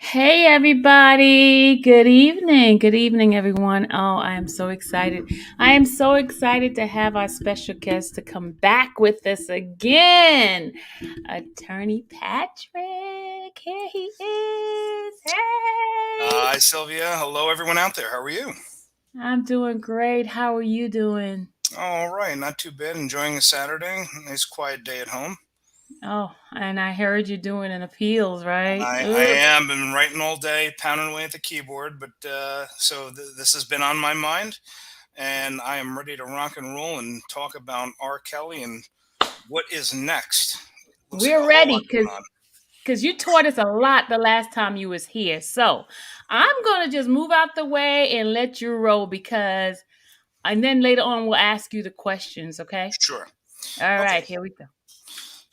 Hey everybody. Good evening. Good evening everyone. Oh, I am so excited. I am so excited to have our special guest to come back with us again. Attorney Patrick. Here he is. Hey. Hi, Sylvia. Hello, everyone out there. How are you? I'm doing great. How are you doing? All right, not too bad. Enjoying a Saturday. Nice quiet day at home. Oh, and I heard you doing an appeals, right? I Ugh. am been writing all day, pounding away at the keyboard, but this has been on my mind, and I am ready to rock and roll and talk about R. Kelly and what is next. Looks like a We're whole lot ready going because on. you taught us a lot the last time you was here. So I'm gonna just move out the way and let you roll and then later on we'll ask you the questions. Okay. Sure. All Okay. right. Here we go.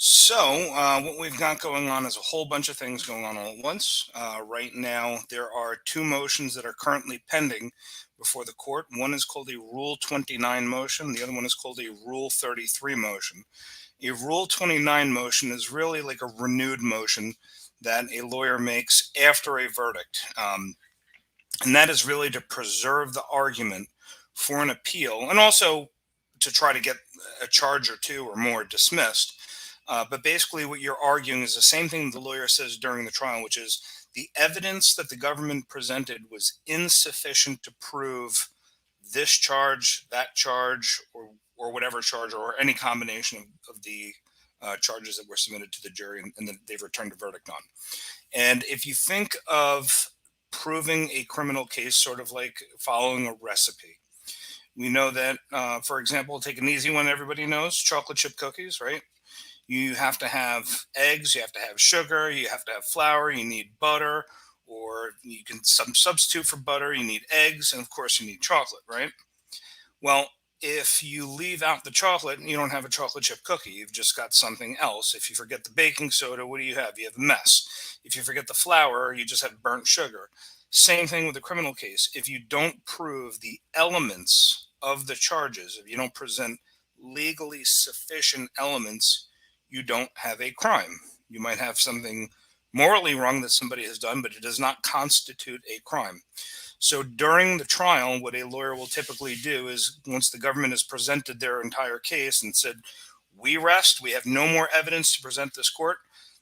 So, what we've got going on is a whole bunch of things going on all at once. Right now, there are two motions that are currently pending before the court. One is called a Rule 29 motion, the other one is called a Rule 33 motion. A Rule 29 motion is really like a renewed motion that a lawyer makes after a verdict. And that is really to preserve the argument for an appeal and also to try to get a charge or two or more dismissed. But basically, what you're arguing is the same thing the lawyer says during the trial, which is the evidence that the government presented was insufficient to prove this charge, that charge, or whatever charge, or any combination of the charges that were submitted to the jury and that they've returned a verdict on. And if you think of proving a criminal case sort of like following a recipe, we know that, for example, take an easy one everybody knows, chocolate chip cookies, right? You have to have eggs, you have to have sugar, you have to have flour, you need butter, or you can some substitute for butter, you need eggs, and of course you need chocolate, right? Well, if you leave out the chocolate, you don't have a chocolate chip cookie. You've just got something else. If you forget the baking soda, what do you have? You have a mess. If you forget the flour, you just have burnt sugar. Same thing with a criminal case. If you don't prove the elements of the charges, if you don't present legally sufficient elements, you don't have a crime. You might have something morally wrong that somebody has done, but it does not constitute a crime. So during the trial, what a lawyer will typically do is once the government has presented their entire case and said, we rest, we have no more evidence to present this court,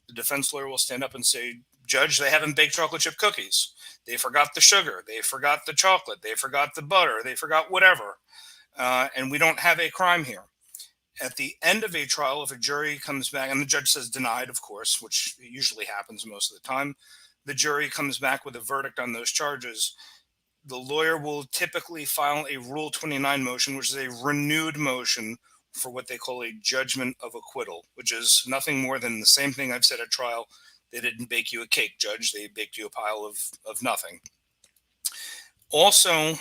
the defense lawyer will stand up and say, Judge, they haven't baked chocolate chip cookies. They forgot the sugar. They forgot the chocolate. They forgot the butter. They forgot whatever. And we don't have a crime here. At the end of a trial, if a jury comes back and the judge says denied, of course, which usually happens most of the time, the jury comes back with a verdict on those charges. The lawyer will typically file a Rule 29 motion, which is a renewed motion for what they call a judgment of acquittal, which is nothing more than the same thing I've said at trial. They didn't bake you a cake, Judge. They baked you a pile of nothing. Also,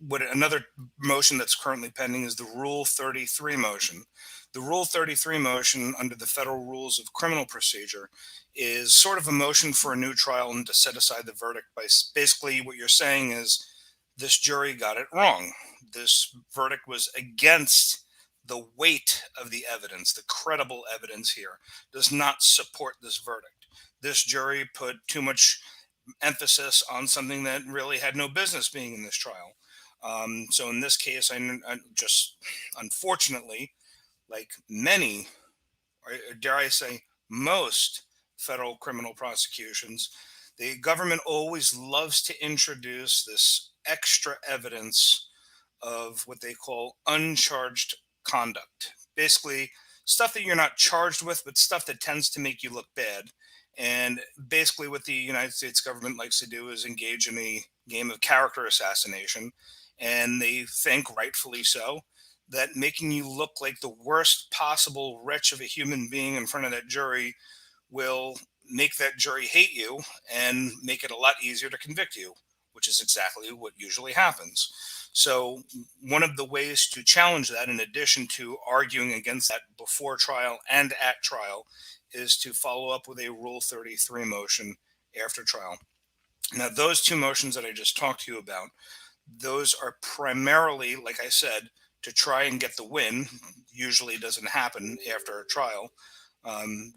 what another motion that's currently pending is the Rule 33 motion. The Rule 33 motion under the Federal Rules of Criminal Procedure is sort of a motion for a new trial and to set aside the verdict by basically what you're saying is this jury got it wrong. This verdict was against the weight of the evidence, the credible evidence here does not support this verdict. This jury put too much emphasis on something that really had no business being in this trial. So in this case, I just unfortunately, like many, or dare I say, most federal criminal prosecutions, the government always loves to introduce this extra evidence of what they call uncharged conduct. Basically, stuff that you're not charged with, but stuff that tends to make you look bad. And basically, what the United States government likes to do is engage in a game of character assassination. And they think, rightfully so, that making you look like the worst possible wretch of a human being in front of that jury will make that jury hate you and make it a lot easier to convict you, which is exactly what usually happens. So, one of the ways to challenge that, in addition to arguing against that before trial and at trial, is to follow up with a Rule 33 motion after trial. Now, those two motions that I just talked to you about, those are primarily, like I said, to try and get the win. Usually doesn't happen after a trial.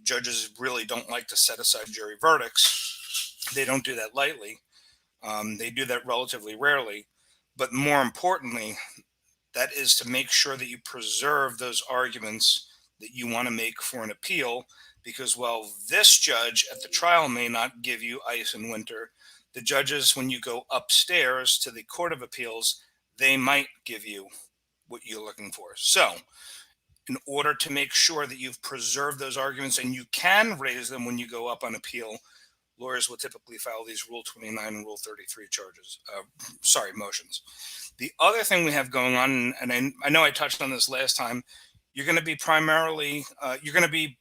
Judges really don't like to set aside jury verdicts. They don't do that lightly. They do that relatively rarely. But more importantly, that is to make sure that you preserve those arguments that you want to make for an appeal. Because while this judge at the trial may not give you ice in winter, the judges, when you go upstairs to the Court of Appeals, they might give you what you're looking for. So, in order to make sure that you've preserved those arguments and you can raise them when you go up on appeal, lawyers will typically file these Rule 29 and Rule 33 motions. The other thing we have going on, and I know I touched on this last time, you're going to be you're going to be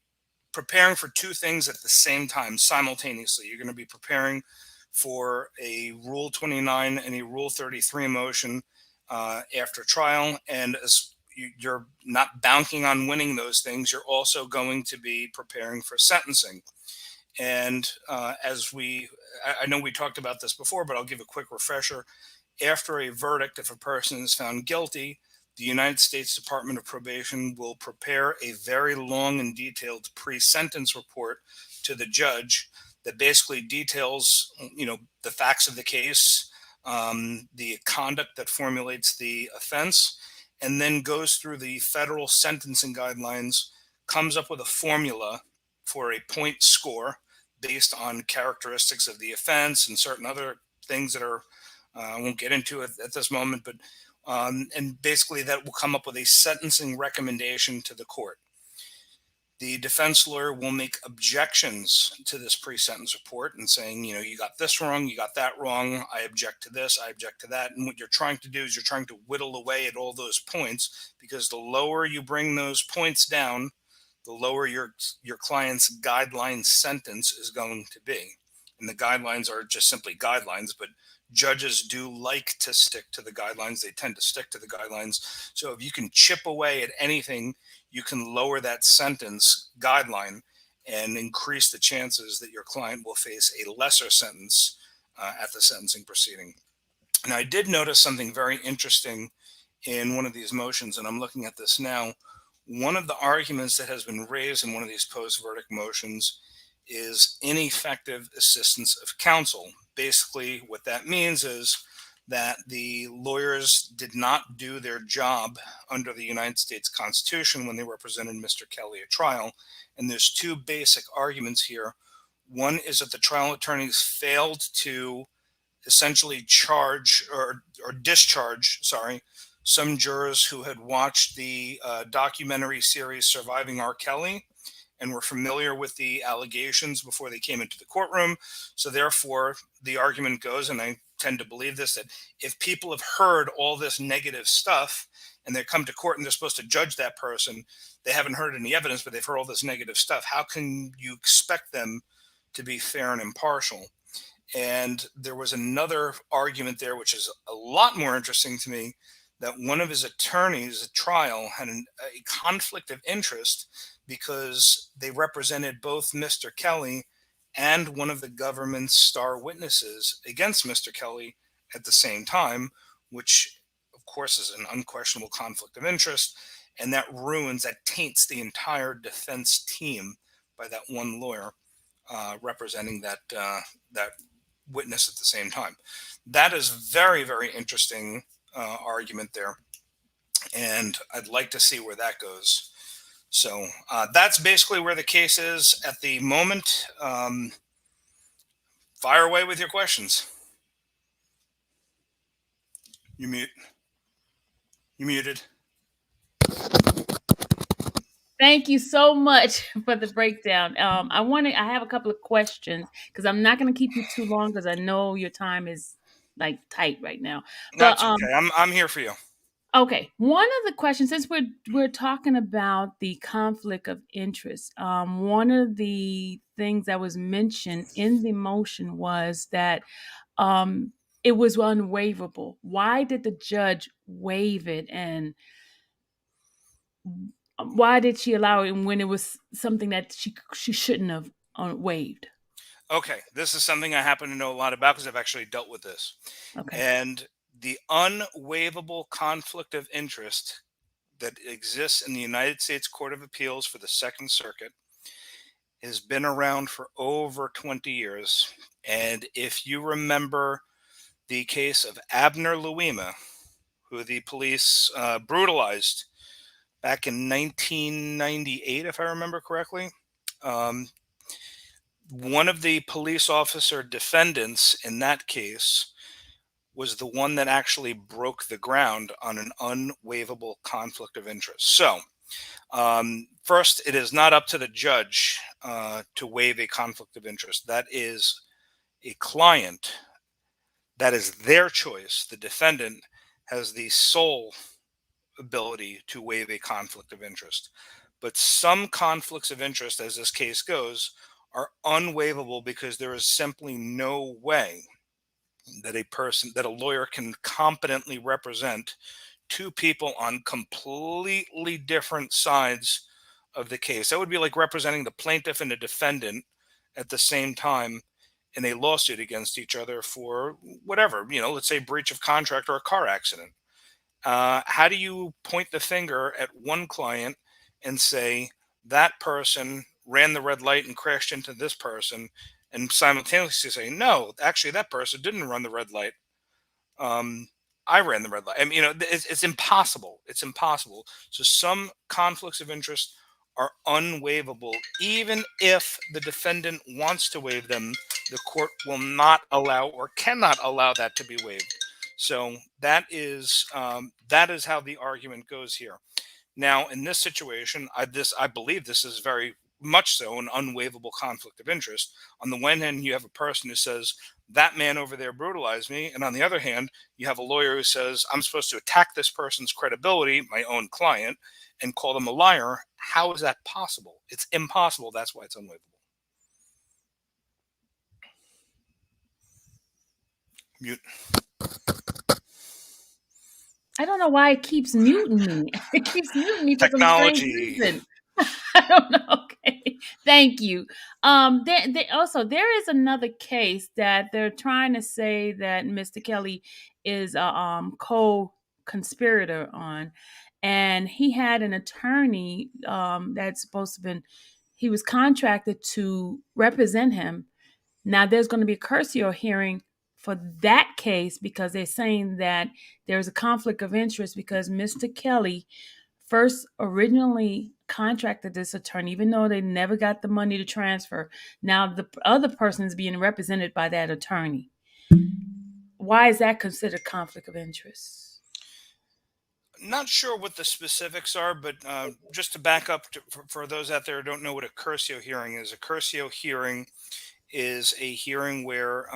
preparing for two things at the same time, simultaneously. You're going to be preparing for a Rule 29 and a Rule 33 motion after trial. And as you're not banking on winning those things, you're also going to be preparing for sentencing. And I know we talked about this before, but I'll give a quick refresher. After a verdict, if a person is found guilty, the United States Department of Probation will prepare a very long and detailed pre-sentence report to the judge that basically details, the facts of the case, the conduct that formulates the offense, and then goes through the federal sentencing guidelines, comes up with a formula for a point score based on characteristics of the offense and certain other things that are I won't get into it at this moment, but and basically that will come up with a sentencing recommendation to the court. The defense lawyer will make objections to this pre-sentence report and saying, you got this wrong, you got that wrong, I object to this, I object to that. And what you're trying to do is you're trying to whittle away at all those points, because the lower you bring those points down, the lower your client's guideline sentence is going to be. And the guidelines are just simply guidelines, but judges do like to stick to the guidelines. They tend to stick to the guidelines. So if you can chip away at anything, you can lower that sentence guideline and increase the chances that your client will face a lesser sentence at the sentencing proceeding. Now, I did notice something very interesting in one of these motions, and I'm looking at this now. One of the arguments that has been raised in one of these post-verdict motions is ineffective assistance of counsel. Basically, what that means is that the lawyers did not do their job under the United States Constitution when they represented Mr. Kelly at trial. And there's two basic arguments here. One is that the trial attorneys failed to essentially charge or discharge, some jurors who had watched the documentary series Surviving R. Kelly and were familiar with the allegations before they came into the courtroom. So therefore, the argument goes, and I tend to believe this, that if people have heard all this negative stuff and they come to court and they're supposed to judge that person, they haven't heard any evidence, but they've heard all this negative stuff. How can you expect them to be fair and impartial? And there was another argument there, which is a lot more interesting to me, that one of his attorneys at trial had a conflict of interest because they represented both Mr. Kelly and one of the government's star witnesses against Mr. Kelly at the same time, which of course is an unquestionable conflict of interest. And that taints the entire defense team by that one lawyer representing that witness at the same time. That is very, very interesting argument there. And I'd like to see where that goes. So that's basically where the case is at the moment. Fire away with your questions. You muted. Thank you so much for the breakdown. I have a couple of questions because I'm not going to keep you too long because I know your time is like tight right now. But That's okay. I'm here for you. okay, one of the questions, since we're talking about the conflict of interest, one of the things that was mentioned in the motion was that it was unwaivable. Why did the judge waive it, and why did she allow it when it was something that she shouldn't have waived? Okay, this is something I happen to know a lot about because I've actually dealt with this. Okay. And the unwaivable conflict of interest that exists in the United States Court of Appeals for the Second Circuit has been around for over 20 years. And if you remember the case of Abner Louima, who the police brutalized back in 1998, if I remember correctly, um, one of the police officer defendants in that case was the one that actually broke the ground on an unwaivable conflict of interest. So, first, it is not up to the judge to waive a conflict of interest. That is a client. That is their choice. The defendant has the sole ability to waive a conflict of interest. But some conflicts of interest, as this case goes, are unwaivable because there is simply no way that a lawyer can competently represent two people on completely different sides of the case. That would be like representing the plaintiff and the defendant at the same time in a lawsuit against each other for whatever, let's say breach of contract or a car accident. How do you point the finger at one client and say that person ran the red light and crashed into this person, and simultaneously say, no, actually, that person didn't run the red light. Um, I ran the red light. I mean, it's impossible. It's impossible. So some conflicts of interest are unwaivable, even if the defendant wants to waive them. The court will not allow or cannot allow that to be waived. So that is how the argument goes here. Now, in this situation, I believe this is very much so an unwaivable conflict of interest. On the one hand, you have a person who says that man over there brutalized me, and on the other hand, you have a lawyer who says I'm supposed to attack this person's credibility, my own client, and call them a liar. How is that possible? It's impossible. That's why it's unwaivable. Mute. I don't know why it keeps muting me. It keeps muting me for some strange Technology. reason. I don't know. Okay, thank you. There is another case that they're trying to say that Mr. Kelly is a co-conspirator on, and he had an attorney that's supposed to been. He was contracted to represent him. Now there's going to be a curcio hearing for that case because they're saying that there's a conflict of interest because Mr. Kelly first originally contracted this attorney, even though they never got the money to transfer. Now the other person is being represented by that attorney. Why is that considered conflict of interest? Not sure what the specifics are, but just to back up for those out there who don't know what a curcio hearing is, a curcio hearing is a hearing where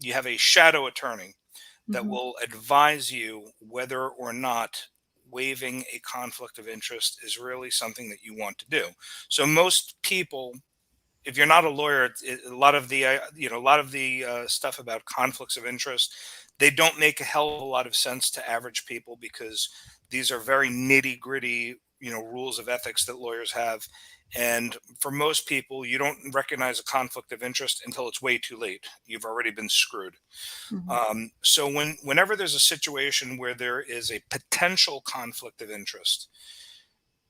you have a shadow attorney that Mm-hmm. will advise you whether or not waiving a conflict of interest is really something that you want to do. So most people, if you're not a lawyer, a lot of the stuff about conflicts of interest, they don't make a hell of a lot of sense to average people because these are very nitty gritty rules of ethics that lawyers have. And for most people, you don't recognize a conflict of interest until it's way too late. You've already been screwed. Mm-hmm. So whenever there's a situation where there is a potential conflict of interest,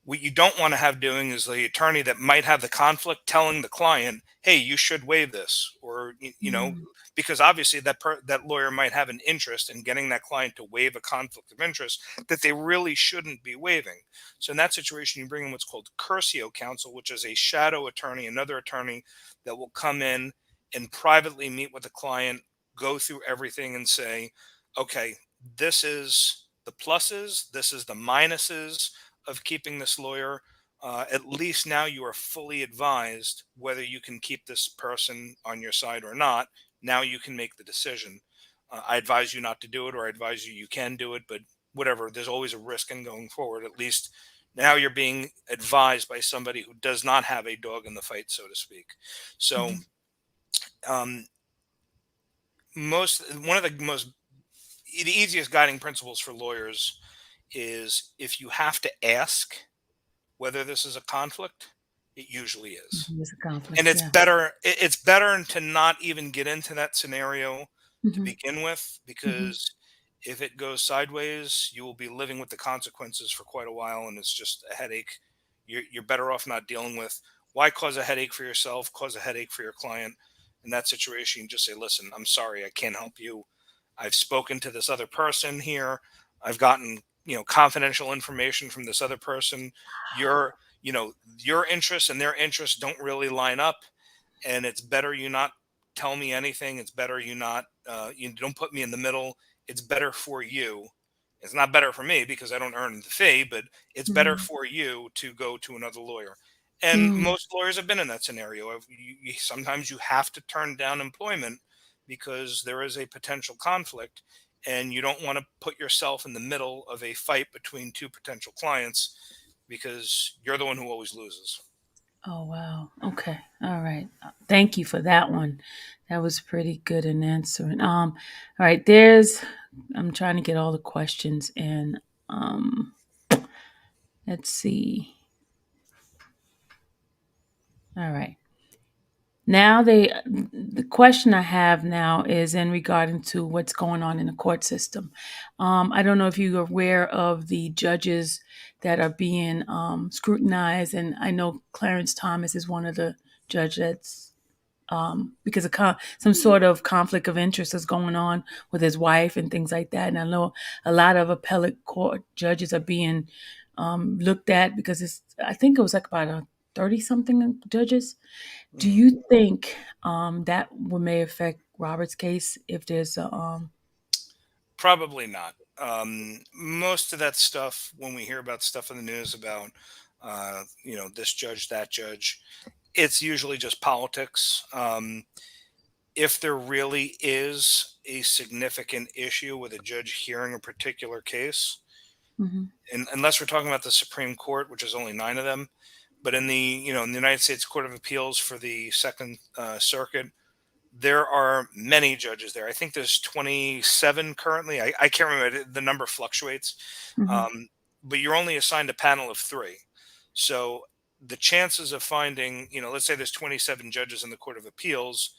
what you don't want to have doing is the attorney that might have the conflict telling the client, "Hey, you should waive this," or Mm-hmm. because obviously that lawyer might have an interest in getting that client to waive a conflict of interest that they really shouldn't be waiving. So in that situation, you bring in what's called curcio counsel, which is a shadow attorney, another attorney that will come in and privately meet with the client, go through everything, and say, "Okay, this is the pluses, this is the minuses of keeping this lawyer. At least now you are fully advised whether you can keep this person on your side or not. Now you can make the decision. I advise you not to do it, or I advise you can do it, but whatever. There's always a risk in going forward. At least now you're being advised by somebody who does not have a dog in the fight, so to speak. So, Mm-hmm. um, one of the easiest guiding principles for lawyers is if you have to ask whether this is a conflict, it usually is. There's a And conflict, it's yeah. better to not even get into that scenario to Mm-hmm. begin with, Mm-hmm. because if it goes sideways, you will be living with the consequences for quite a while, and it's just a headache. You're better off not dealing with. Why cause a headache for yourself, cause a headache for your client? In that situation, you just say, listen, I'm sorry, I can't help you. I've spoken to this other person here. I've gotten, confidential information from this other person. Your, your interests and their interests don't really line up, and it's better you not tell me anything. It's better you not, you don't put me in the middle. It's better for you. It's not better for me because I don't earn the fee, but it's better Mm, for you to go to another lawyer. And mm. most lawyers have been in that scenario. Sometimes you have to turn down employment because there is a potential conflict, and you don't want to put yourself in the middle of a fight between two potential clients because you're the one who always loses. Oh, wow. Okay. All right. Thank you for that one. That was pretty good in answering. All right, I'm trying to get all the questions in. Um, let's see. All right. Now the question I have now is in regarding to what's going on in the court system. I don't know if you're aware of the judges that are being scrutinized, and I know Clarence Thomas is one of the judge that's because of some sort of conflict of interest is going on with his wife and things like that. And I know a lot of appellate court judges are being looked at because I think it was like about a 30 something judges. Do Mhm. you think that may affect Robert's case if there's a Probably not. Most of that stuff, when we hear about stuff in the news about, this judge, that judge, it's usually just politics. If there really is a significant issue with a judge hearing a particular case, Mhm, and unless we're talking about the Supreme Court, which is only nine of them, but in the United States Court of Appeals for the Second Circuit, there are many judges there. I think there's 27 currently. I can't remember. The number fluctuates. mhm, Um, but you're only assigned a panel of three. So the chances of finding, let's say there's 27 judges in the Court of Appeals,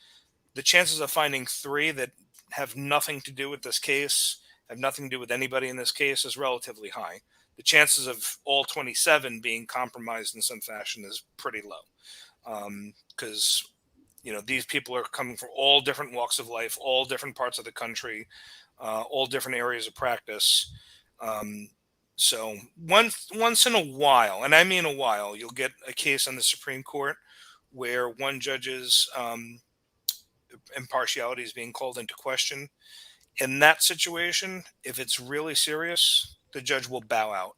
the chances of finding three that have nothing to do with this case, have nothing to do with anybody in this case, is relatively high. The chances of all 27 being compromised in some fashion is pretty low. Because these people are coming from all different walks of life, all different parts of the country, all different areas of practice. um, so once in a while, and I mean a while, you'll get a case on the Supreme Court where one judge's impartiality is being called into question. In that situation, if it's really serious, the judge will bow out.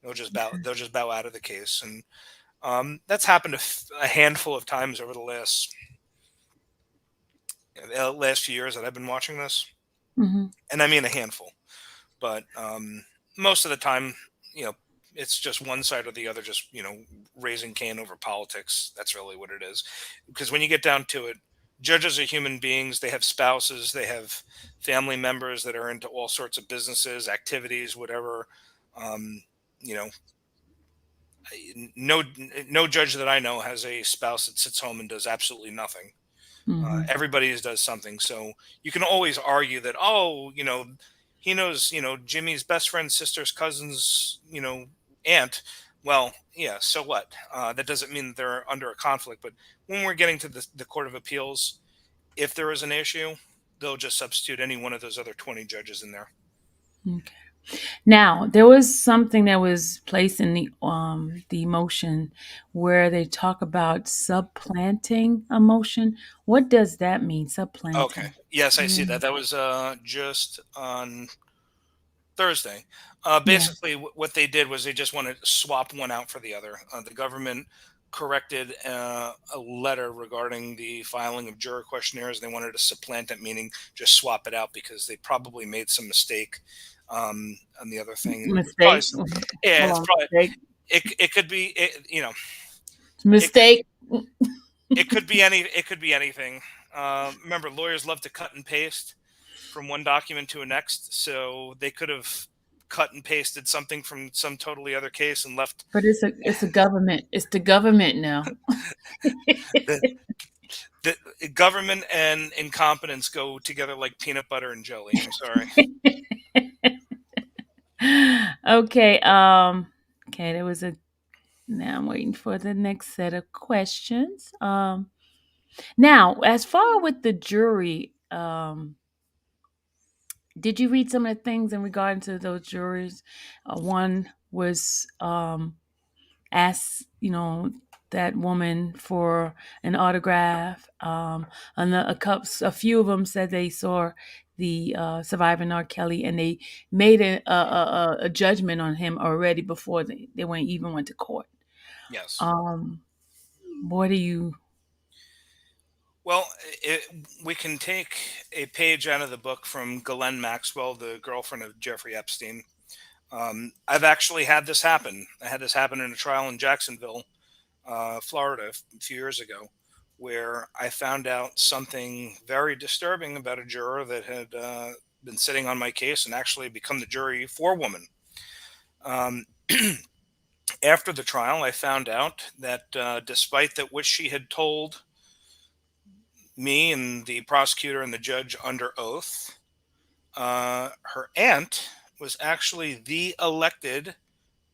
They'll just bow out of the case. And that's happened a handful of times over the last few years that I've been watching this, mhm. and I mean a handful. But most of the time, you know, it's just one side or the other, just raising Cain over politics. That's really what it is. Because when you get down to it, judges are human beings. They have spouses, they have family members that are into all sorts of businesses, activities, whatever. Um, you know, no no judge that I know has a spouse that sits home and does absolutely nothing. Mhm. Everybody does something. So you can always argue that, oh, he knows, Jimmy's best friend's sister's cousin's, aunt. Well, yeah, so what? That doesn't mean that they're under a conflict. But when we're getting to the Court of Appeals, if there is an issue, they'll just substitute any one of those other 20 judges in there. Okay. Now, there was something that was placed in the motion where they talk about supplanting a motion. What does that mean, Okay. supplanting? Yes, I see Mm, that. That was just on Thursday. yeah. Basically, what they did was they just wanted to swap one out for the other. The government corrected a letter regarding the filing of juror questionnaires. They wanted to supplant it, meaning just swap it out because they probably made some mistake on the other thing. Probably, Mistake. yeah, Hold it's on. probably Mistake. it could be it could Mistake. it could be anything. Remember, lawyers love to cut and paste from one document to a next, so they could have cut and pasted something from some totally other case and left But it's a government. It's the government now. the, the government and incompetence go together like peanut butter and jelly. I'm sorry. Okay. Okay. There was a. Now I'm waiting for the next set of questions. Now, as far with the jury, did you read some of the things in regard to those juries? One was asked, that woman for an autograph. And a few of them said they saw the surviving R. Kelly, and they made a judgment on him already before they even went to court. Yes. Um, what do you? Well, it, we can take a page out of the book from Ghislaine Maxwell, the girlfriend of Jeffrey Epstein. I've actually had this happen. I had this happen in a trial in Jacksonville, Florida, a few years ago, where I found out something very disturbing about a juror that had been sitting on my case and actually become the jury forewoman. Um, After the trial, I found out that despite that which she had told me and the prosecutor and the judge under oath, her aunt was actually the elected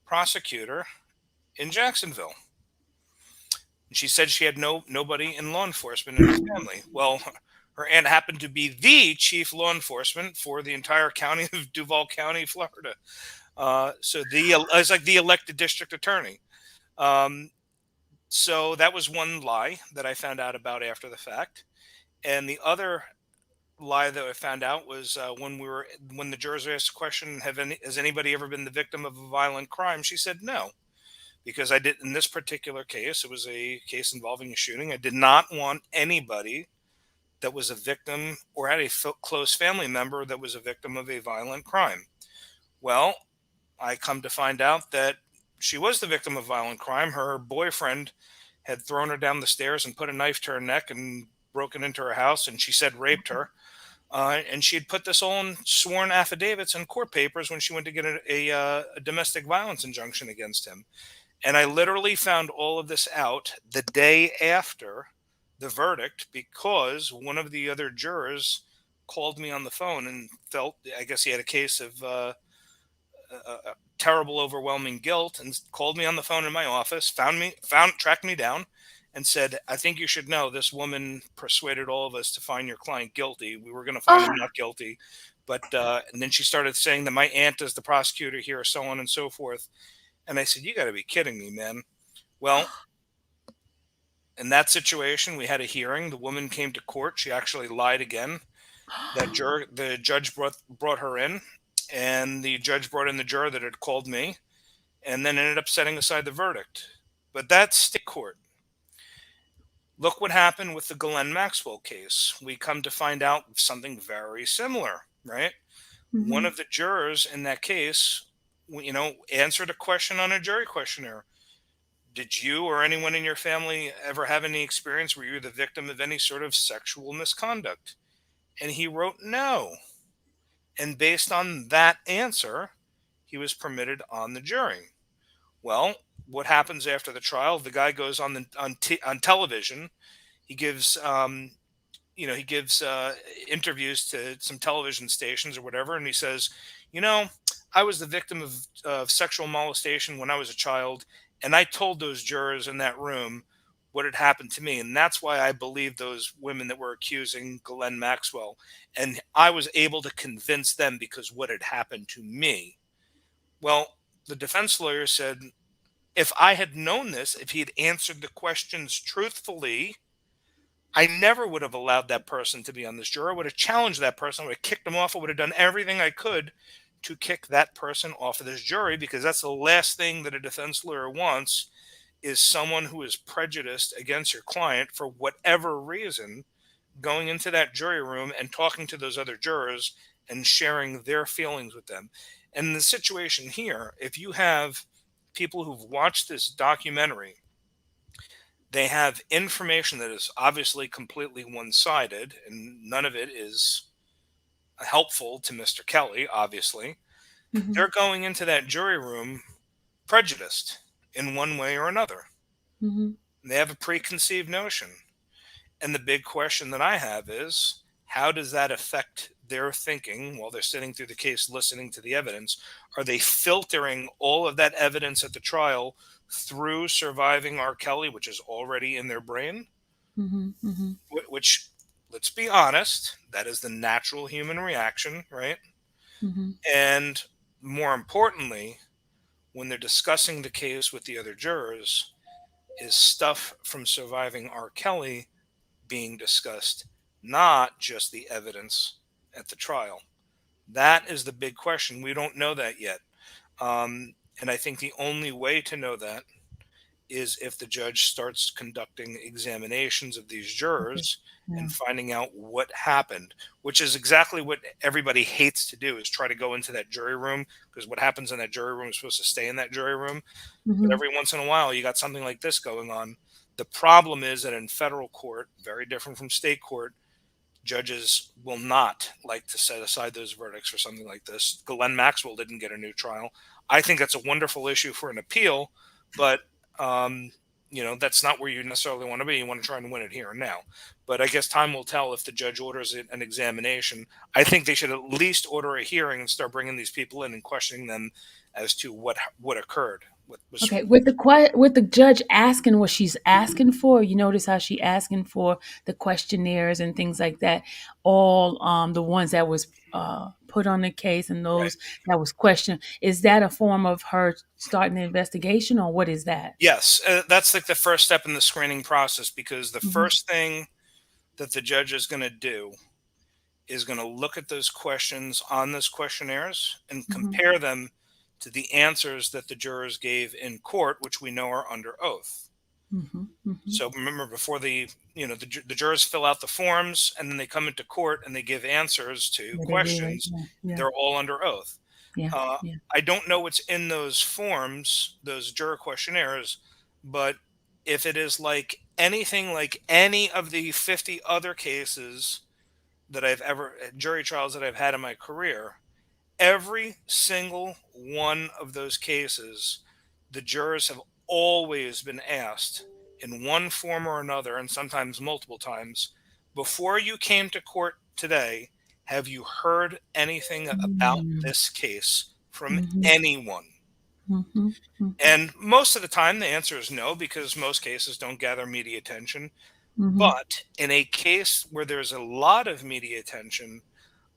prosecutor in Jacksonville. She said she had nobody in law enforcement in her family. Well, her aunt happened to be the chief law enforcement for the entire county of Duval County, Florida. So it's like the elected district attorney. Um, so that was one lie that I found out about after the fact, and the other lie that I found out was when the jurors asked the question, has anybody ever been the victim of a violent crime? She said no, because I did in this particular case. It was a case involving a shooting. I did not want anybody that was a victim or had a close family member that was a victim of a violent crime. Well, I come to find out that she was the victim of violent crime. Her boyfriend had thrown her down the stairs and put a knife to her neck and broken into her house, and she said raped her. And she had put this all in sworn affidavits and court papers when she went to get a domestic violence injunction against him. And I literally found all of this out the day after the verdict because one of the other jurors called me on the phone and felt, I guess he had a case of terrible, overwhelming guilt, and called me on the phone in my office, tracked me down, and said, "I think you should know this woman persuaded all of us to find your client guilty. We were going to find him not guilty, but and then she started saying that my aunt is the prosecutor here, so on and so forth." And I said, "You got to be kidding me, man." Well, in that situation, we had a hearing. The woman came to court. She actually lied again. The judge brought her in, and the judge brought in the juror that had called me, and then ended up setting aside the verdict. But that's state court. Look what happened with the Ghislaine Maxwell case. We come to find out something very similar, right? One Mhm. of the jurors in that case, answered a question on a jury questionnaire. Did you or anyone in your family ever have any experience where you were the victim of any sort of sexual misconduct? And he wrote no. And based on that answer, he was permitted on the jury. Well, what happens after the trial? The guy goes on television. He gives he gives interviews to some television stations or whatever, and he says, you know, I was the victim of sexual molestation when I was a child, and I told those jurors in that room what had happened to me, and that's why I believe those women that were accusing Ghislaine Maxwell, and I was able to convince them because what had happened to me. Well, the defense lawyer said, if I had known this, if he had answered the questions truthfully, I never would have allowed that person to be on this jury. I would have challenged that person. I would have kicked him off. I would have done everything I could to kick that person off of this jury, because that's the last thing that a defense lawyer wants, is someone who is prejudiced against your client for whatever reason going into that jury room and talking to those other jurors and sharing their feelings with them. And in the situation here, if you have people who've watched this documentary, they have information that is obviously completely one sided, and none of it is helpful to Mr. Kelly, obviously. Mhm. They're going into that jury room prejudiced in one way or another. Mhm. They have a preconceived notion. And the big question that I have is, how does that affect their thinking while they're sitting through the case listening to the evidence? Are they filtering all of that evidence at the trial through surviving R. Kelly, which is already in their brain? Mhm. Mhm. which, let's be honest, that is the natural human reaction, right? Mhm. And more importantly, when they're discussing the case with the other jurors, is stuff from surviving R. Kelly being discussed, not just the evidence at the trial. That is the big question. We don't know that yet. And I think the only way to know that is if the judge starts conducting examinations of these Okay. jurors Yeah. and finding out what happened, which is exactly what everybody hates to do, is try to go into that jury room, because what happens in that jury room is supposed to stay in that jury room. But Mhm. every once in a while you got something like this going on. The problem is that in federal court, very different from state court, judges will not like to set aside those verdicts for something like this. Glenn Maxwell didn't get a new trial. I think that's a wonderful issue for an appeal, but um, that's not where you necessarily want to be. You want to try and win it here and now. But I guess time will tell if the judge orders an examination. I think they should at least order a hearing and start bringing these people in and questioning them as to what occurred. What was Okay, with the judge asking what she's asking for, you notice how she asking for the questionnaires and things like that. All the ones that was put on the case and right? those that was questioned. Is that a form of her starting the investigation, or what is that? Yes, that's like the first step in the screening process, because the Hmm. first thing that the judge is going to do is going to look at those questions on those questionnaires and Hmm. compare them to the answers that the jurors gave in court, which we know are under oath. Hmm. Hmm. So remember, before the jurors fill out the forms and then they come into court and they give answers to Yeah, they do, right? questions, Yeah, yeah, they're all under oath. yeah. Uh, Yeah. I don't know what's in those forms, those juror questionnaires, but if it is like anything like any of the 50 other cases that I've ever, jury trials that I've had in my career, every single one of those cases, the jurors have always been asked in one form or another, and sometimes multiple times, before you came to court today, have you heard anything about Mm-hmm. this case from Mm-hmm. anyone? Mm-hmm. And most of the time, the answer is no, because most cases don't gather media attention. Mm-hmm. But in a case where there's a lot of media attention,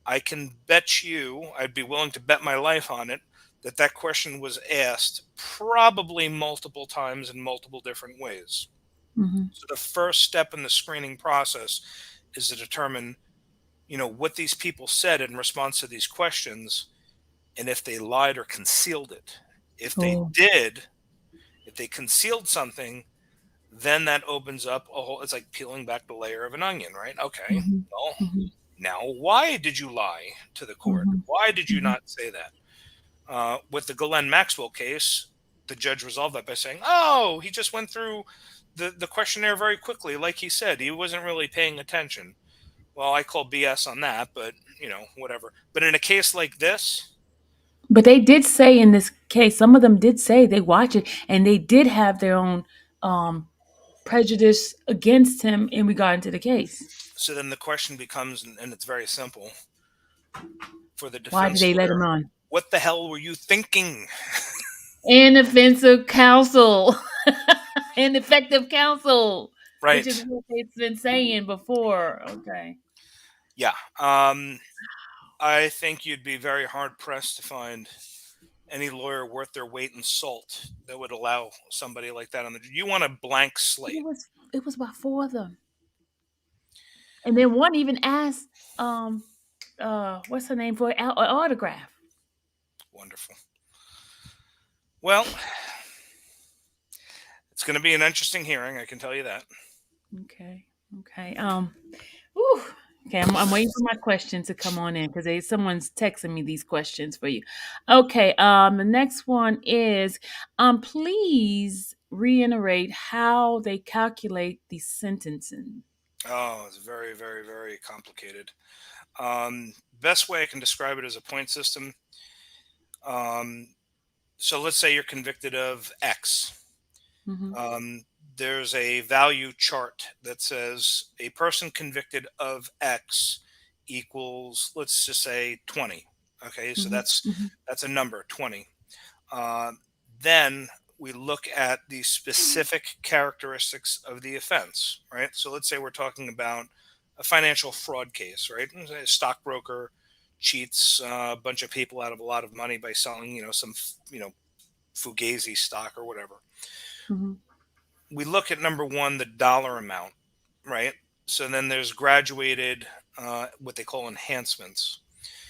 I can bet you, I'd be willing to bet my life on it, that that question was asked probably multiple times in multiple different ways. Mm-hmm. So the first step in the screening process is to determine, what these people said in response to these questions, and if they lied or concealed it. If they Oh. did, if they concealed something, then that opens up a whole, it's like peeling back the layer of an onion, right? Okay. Mm-hmm. Well, Mm-hmm. now why did you lie to the court? Mm-hmm. Why did you Mm-hmm. not say that? With the Glenn Maxwell case, the judge resolved that by saying, "Oh, he just went through the questionnaire very quickly, like he said. He wasn't really paying attention." Well, I call BS on that, but whatever. But in a case like this, But they did say in this case, some of them did say they watch it, and they did have their own um, prejudice against him in regard to the case. so then the question becomes, and it's very simple for the Why did defense they let him lawyer: on? what the hell were you thinking? Inoffensive counsel, ineffective counsel, which Right? is what they've been saying before. Okay. Yeah. I think you'd be very hard pressed to find any lawyer worth their weight in salt that would allow somebody like that on the. You want a blank slate. It was about four of them, and then one even asked, what's her name for an autograph. Wonderful. Well, it's going to be an interesting hearing. I can tell you that. Okay. Okay. Whew. Okay, I'm waiting for my question to come on in because someone's texting me these questions for you. Okay, the next one is, please reiterate how they calculate the sentencing. Oh, it's very, very, very complicated. Best way I can describe it is a point system. Um, so let's say you're convicted of X. Mm-hmm. Um, there's a value chart that says a person convicted of X equals, let's just say, 20. Okay, so Mm-hmm. that's Mm-hmm. that's a number, 20. Uh, then we look at the specific characteristics of the offense, right? So let's say we're talking about a financial fraud case, right? A stockbroker cheats a bunch of people out of a lot of money by selling, some, fugazi stock or whatever. Mm-hmm. We look at number one, the dollar amount, right? So then there's graduated, what they call enhancements.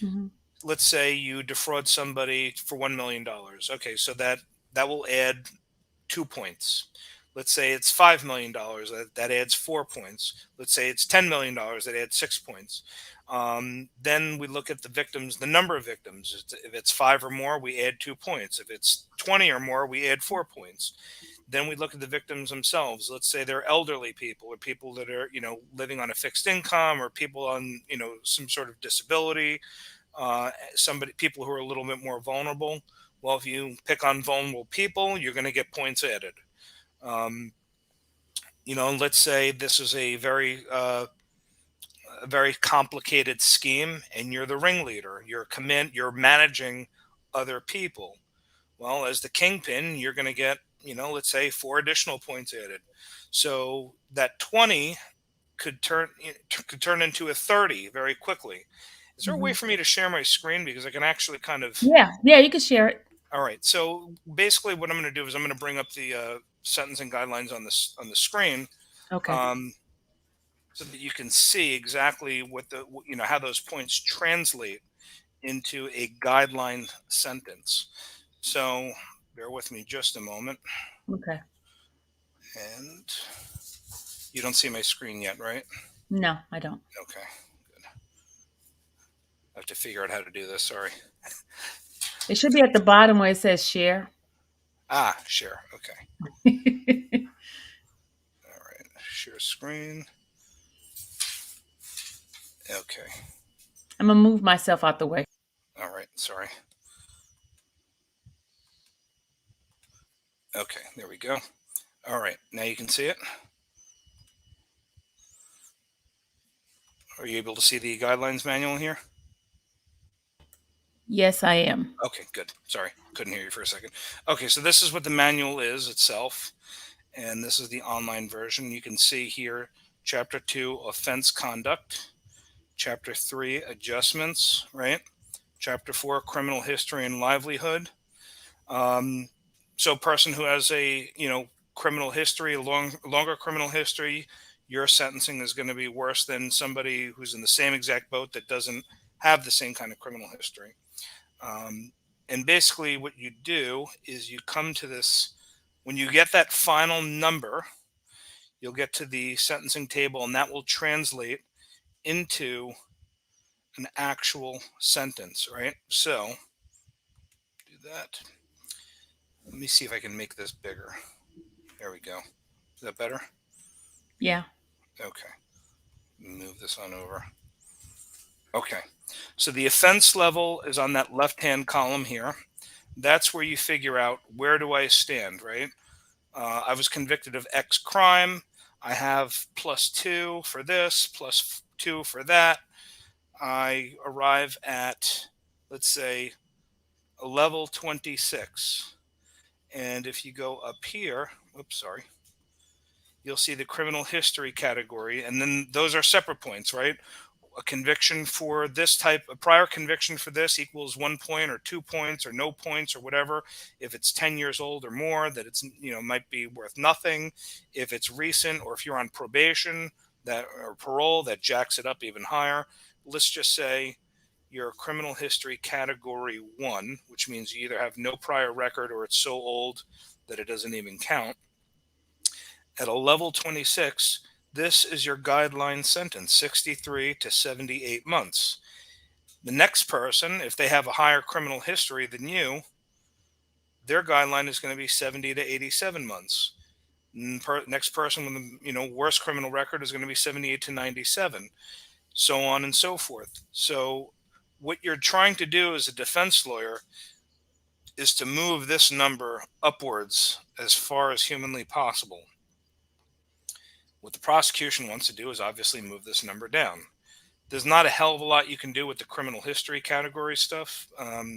Mm-hmm. Let's say you defraud somebody for $1 million. Okay, so that will add 2 points. Let's say it's $5 million. That adds 4 points. Let's say it's $10 million. That adds 6 points. Then we look at the victims, the number of victims. If it's five or more, we add 2 points. If it's 20 or more, we add 4 points. Then we look at the victims themselves. Let's say they're elderly people, or people that are, living on a fixed income, or people on, some sort of disability. People who are a little bit more vulnerable. Well, if you pick on vulnerable people, you're going to get points added. Um, let's say this is a very complicated scheme, and you're the ringleader. You're managing other people. Well, as the kingpin, you're going to get, let's say 4 additional points added. So that 20 could turn into a 30 very quickly. Is there a way Mm-hmm. for me to share my screen, because I can actually kind of? Yeah, yeah, you can share it. All right. So basically, what I'm going to do is I'm going to bring up the sentencing guidelines on the screen, Okay. um, so that you can see exactly how those points translate into a guideline sentence. So bear with me just a moment. Okay. And you don't see my screen yet, right? No, I don't. Okay. Good. I have to figure out how to do this. Sorry. It should be at the bottom where it says share. Share. Okay. All right. Share screen. Okay. I'm gonna move myself out the way. All right. Sorry. Okay. There we go. All right. Now you can see it. Are you able to see the guidelines manual here? Yes, I am. Okay, good. Sorry, couldn't hear you for a second. Okay, so this is what the manual is itself, and this is the online version. You can see here, Chapter 2, Offense Conduct, Chapter 3, Adjustments, right? Chapter 4, Criminal History and Livelihood. So a person who has a, criminal history, longer criminal history, your sentencing is going to be worse than somebody who's in the same exact boat that doesn't have the same kind of criminal history. And basically what you do is you come to this, when you get that final number, you'll get to the sentencing table, and that will translate into an actual sentence, right? So do that. Let me see if I can make this bigger. There we go. Is that better? Yeah. Okay. Move this on over. Okay. So the offense level is on that left-hand column here. That's where you figure out, where do I stand, right? I was convicted of X crime. I have +2 for this, +2 for that. I arrive at, let's say, a level 26. And if you go up here, oops, sorry, you'll see the criminal history category. And then those are separate points, right? A conviction for this type, a prior conviction for this equals 1 point or 2 points or no points or whatever. If it's 10 years old or more, that it's, might be worth nothing. If it's recent, or if you're on probation or parole, that jacks it up even higher. Let's just say your criminal history category 1, which means you either have no prior record or it's so old that it doesn't even count. At a level 26, this is your guideline sentence, 63 to 78 months. The next person, if they have a higher criminal history than you, their guideline is going to be 70 to 87 months. Next person with the worst criminal record is going to be 78 to 97, so on and so forth. So what you're trying to do as a defense lawyer is to move this number upwards as far as humanly possible. What the prosecution wants to do is obviously move this number down. There's not a hell of a lot you can do with the criminal history category stuff.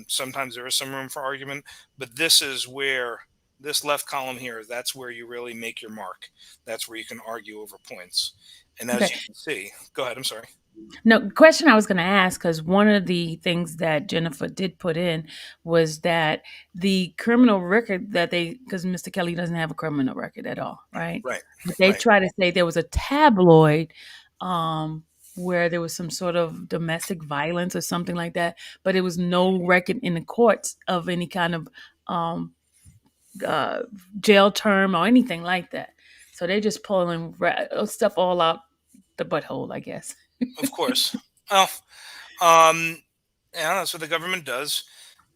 Sometimes there is some room for argument, but this is where This left column here, that's where you really make your mark. That's where you can argue over points. And as Okay. you can see, go ahead, I'm sorry. No, question I was going to ask, because one of the things that Jennifer did put in was that the criminal record that because Mr. Kelly doesn't have a criminal record at all, right? Right, But they right. try to say there was a tabloid um, where there was some sort of domestic violence or something like that, but it was no record in the courts of any kind of um, uh, jail term or anything like that. So they're just pulling stuff all out the butthole, I guess. Of course. Well, um, yeah, that's what the government does.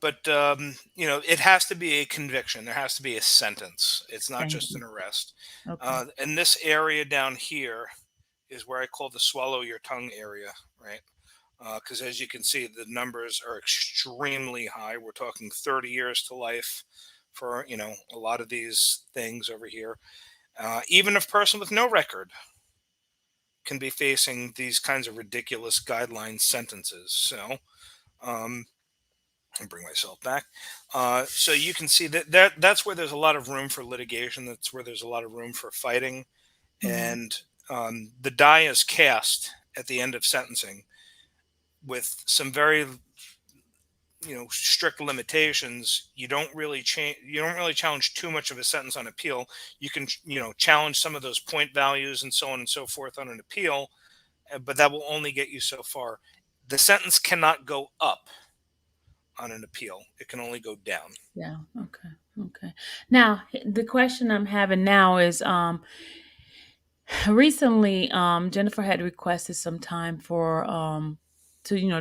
But it has to be a conviction. There has to be a sentence. It's not Thank just you. an arrest. Okay. And this area down here is where I call the swallow your tongue area, right? Because as you can see, the numbers are extremely high. We're talking 30 years to life for a lot of these things over here. Even a person with no record can be facing these kinds of ridiculous guideline sentences. So, um, and bring myself back. So you can see that's where there's a lot of room for litigation. That's where there's a lot of room for fighting, Mhm. and the die is cast at the end of sentencing with some very strict limitations. You don't really change. You don't really challenge too much of a sentence on appeal. You can challenge some of those point values and so on and so forth on an appeal, but that will only get you so far. The sentence cannot go up on an appeal. It can only go down. Yeah. Okay. Okay. Now, the question I'm having now is recently Jennifer had requested some time for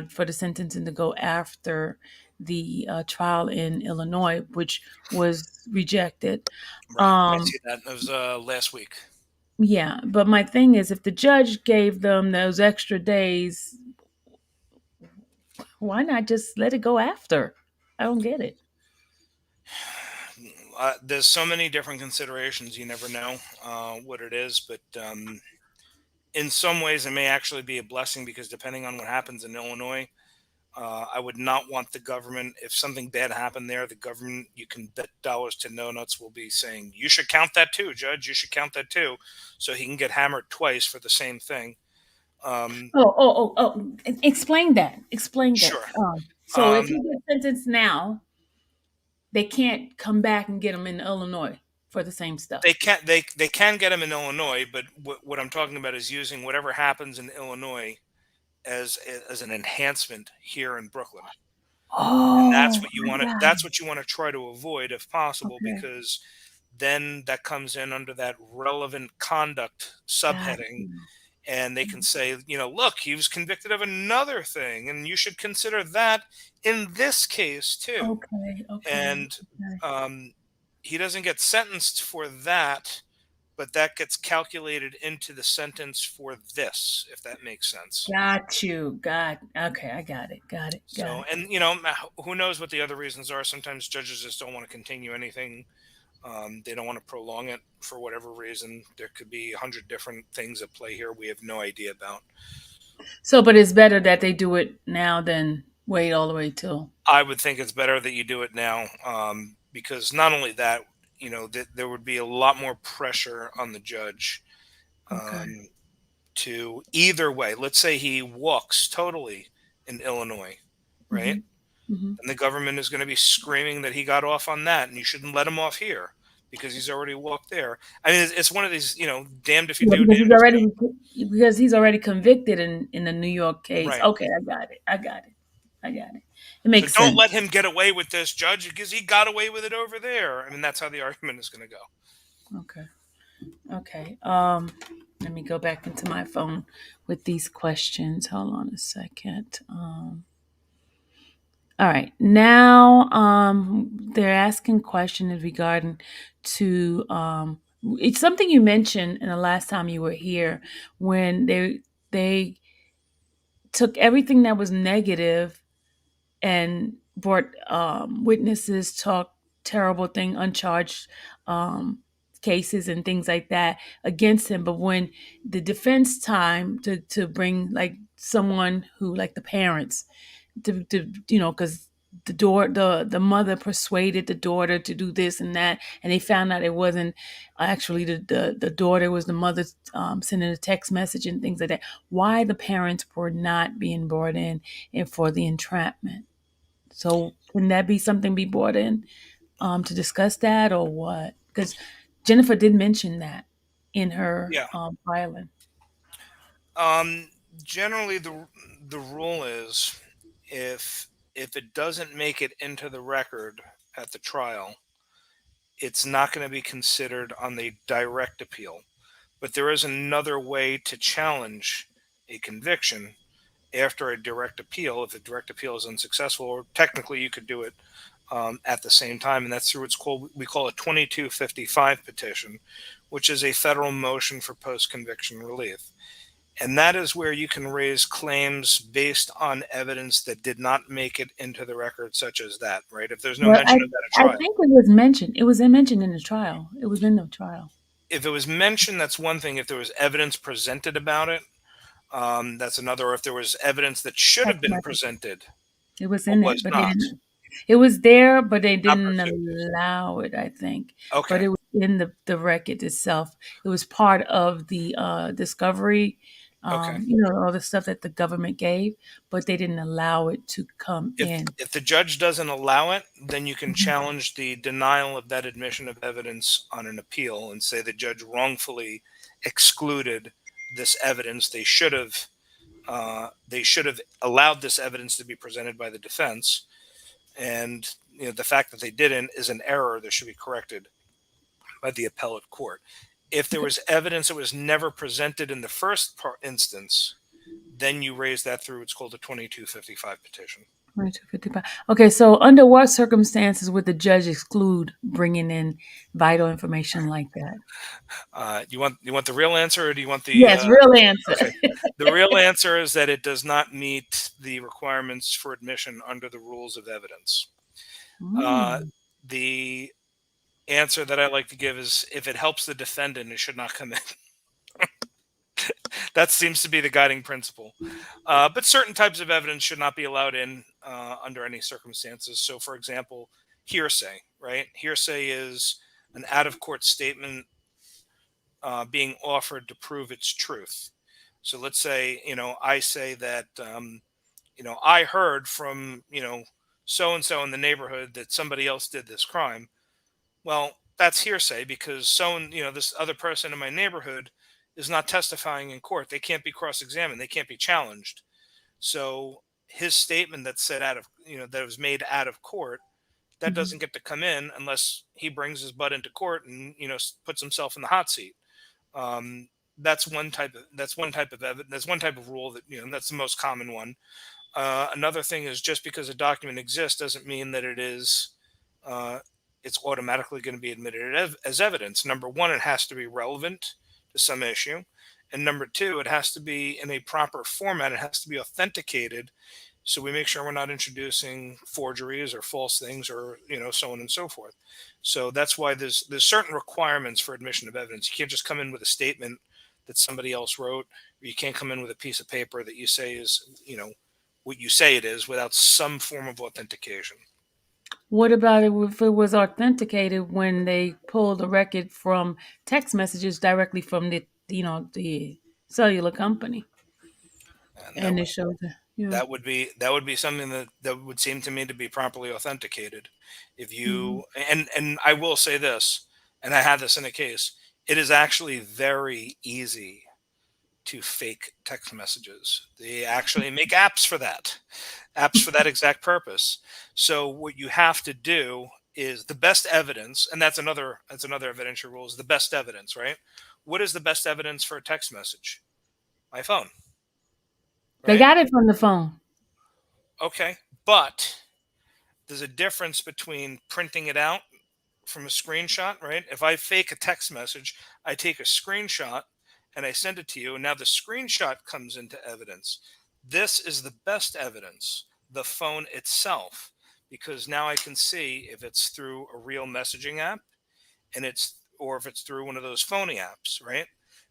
for the sentencing to go after the trial in Illinois, which was rejected. Right. I Um see that. It was last week. yeah, but my thing is if the judge gave them those extra days, why not just let it go after? I don't get it. There's so many different considerations. You never know what it is, but in some ways, it may actually be a blessing because depending on what happens in Illinois, I would not want the government. If something bad happened there, the government, you can bet dollars to no nuts, will be saying, "You should count that too, Judge. You should count that too," so he can get hammered twice for the same thing. Um, Explain that. Explain that. sure. So if Um, he gets sentenced now, they can't come back and get him in Illinois for the same They stuff. can they can get him in Illinois, but what I'm talking about is using whatever happens in Illinois as an enhancement here in Brooklyn. And that's Oh, what you I want to got that's it. what you want to try to avoid if possible, Okay. because then that comes in under that relevant conduct Got subheading, you. and they can say, look, he was convicted of another thing and you should consider that in this case too. Okay. Okay. And Okay. um, he doesn't get sentenced for that, but that gets calculated into the sentence for this, if that makes sense. Got you. Got. Okay. I got it. Got it. Got So, it. and who knows what the other reasons are? Sometimes judges just don't want to continue anything. They don't want to prolong it for whatever reason. There could be 100 different things at play here we have no idea about. So, but it's better that they do it now than wait all the way till. I would think it's better that you do it now, because not only that, there would be a lot more pressure on the judge, Okay. um, to either way. Let's say he walks totally in Illinois, right? Mm-hmm. Mm-hmm. And the government is going to be screaming that he got off on that, and you shouldn't let him off here because he's already walked there. I mean, it's one of these, damned if you Yeah, do, damned if you because he's already convicted in the New York don't. case. Right. Okay, I got it. I got it. I got it. It So makes don't sense. let him get away with this, Judge, because he got away with it over there. I mean, that's how the argument is going to go. Okay. Okay. Let me go back into my phone with these questions. Hold on a second. All right. Now, they're asking questions regarding to it's something you mentioned in the last time you were here when they took everything that was negative and brought witnesses talk terrible thing, uncharged um, cases and things like that against him. But when the defense time to bring like someone who like the parents to because the mother persuaded the daughter to do this and that, and they found out it wasn't actually the daughter, was the mother sending a text message and things like that. Why the parents were not being brought in and for the entrapment? So can that be something be brought in to discuss that, or what? Because Jennifer did mention that in her Yeah. filing. Um, Generally, the rule is if it doesn't make it into the record at the trial, it's not going to be considered on the direct appeal. But there is another way to challenge a conviction after a direct appeal. If the direct appeal is unsuccessful, or technically you could do it at the same time, and that's through what's called, we call a 2255 petition, which is a federal motion for post-conviction relief. And that is where you can raise claims based on evidence that did not make it into the record, such as that, right? If there's no Well, mention of that at I trial. think it was mentioned. It was mentioned in the trial. It was in the trial. If it was mentioned, that's one thing. If there was evidence presented about it, that's another. Or if there was evidence that should have Text been message. presented It was but in it, was but they not, didn't. It was there, but they not didn't pursued. allow it, I think. But Okay. it was in the record itself. It was part of the discovery, Okay. all the stuff that the government gave, but they didn't allow it to come If in. if the judge doesn't allow it, then you can Mhm. challenge the denial of that admission of evidence on an appeal and say the judge wrongfully excluded this evidence. They should have allowed this evidence to be presented by the defense, and the fact that they didn't is an error that should be corrected by the appellate court. If there Okay. was evidence that was never presented in the first instance, then you raise that through what's called a 2255 petition. 2255. Okay, so under what circumstances would the judge exclude bringing in vital information like that? You want the real answer, or do you want the? Yes, real answer. Okay, the real answer is that it does not meet the requirements for admission under the rules of evidence. Uh, Mm. the answer that I like to give is if it helps the defendant, it should not come in. That seems to be the guiding principle. But certain types of evidence should not be allowed in under any circumstances. So, for example, hearsay, right? Hearsay is an out of court statement being offered to prove its truth. So let's say, I say that, I heard from, so and so in the neighborhood that somebody else did this crime. Well, that's hearsay because this other person in my neighborhood is not testifying in court. They can't be cross-examined. They can't be challenged. So his statement that's said that was made out of court, that Mhm. doesn't get to come in unless he brings his butt into court and puts himself in the hot seat. That's one type of evidence. That's one type of rule that's the most common one. Another thing is just because a document exists doesn't mean that uh, it's automatically going to be admitted as evidence. Number one, it has to be relevant to some issue, and number two, it has to be in a proper format. It has to be authenticated, so we make sure we're not introducing forgeries or false things, or so on and so forth. So that's why there's certain requirements for admission of evidence. You can't just come in with a statement that somebody else wrote, or you can't come in with a piece of paper that you say is what you say it is without some form of authentication. What about if it was authenticated when they pulled the record from text messages directly from the cellular company, And and it shows that, yeah. that would be something that would seem to me to be properly authenticated. If Mhm. you and I will say this, and I had this in a case, it is actually very easy to fake text messages. They actually make apps for that exact purpose. So what you have to do is the best evidence, and that's another evidentiary rule, is the best evidence, right? What is the best evidence for a text message? My phone, They right? got it from the phone. Okay, but there's a difference between printing it out from a screenshot, right? If I fake a text message, I take a screenshot and I send it to you, and now the screenshot comes into evidence. This is the best evidence, the phone itself, because now I can see if it's through a real messaging app or if it's through one of those phony apps, right?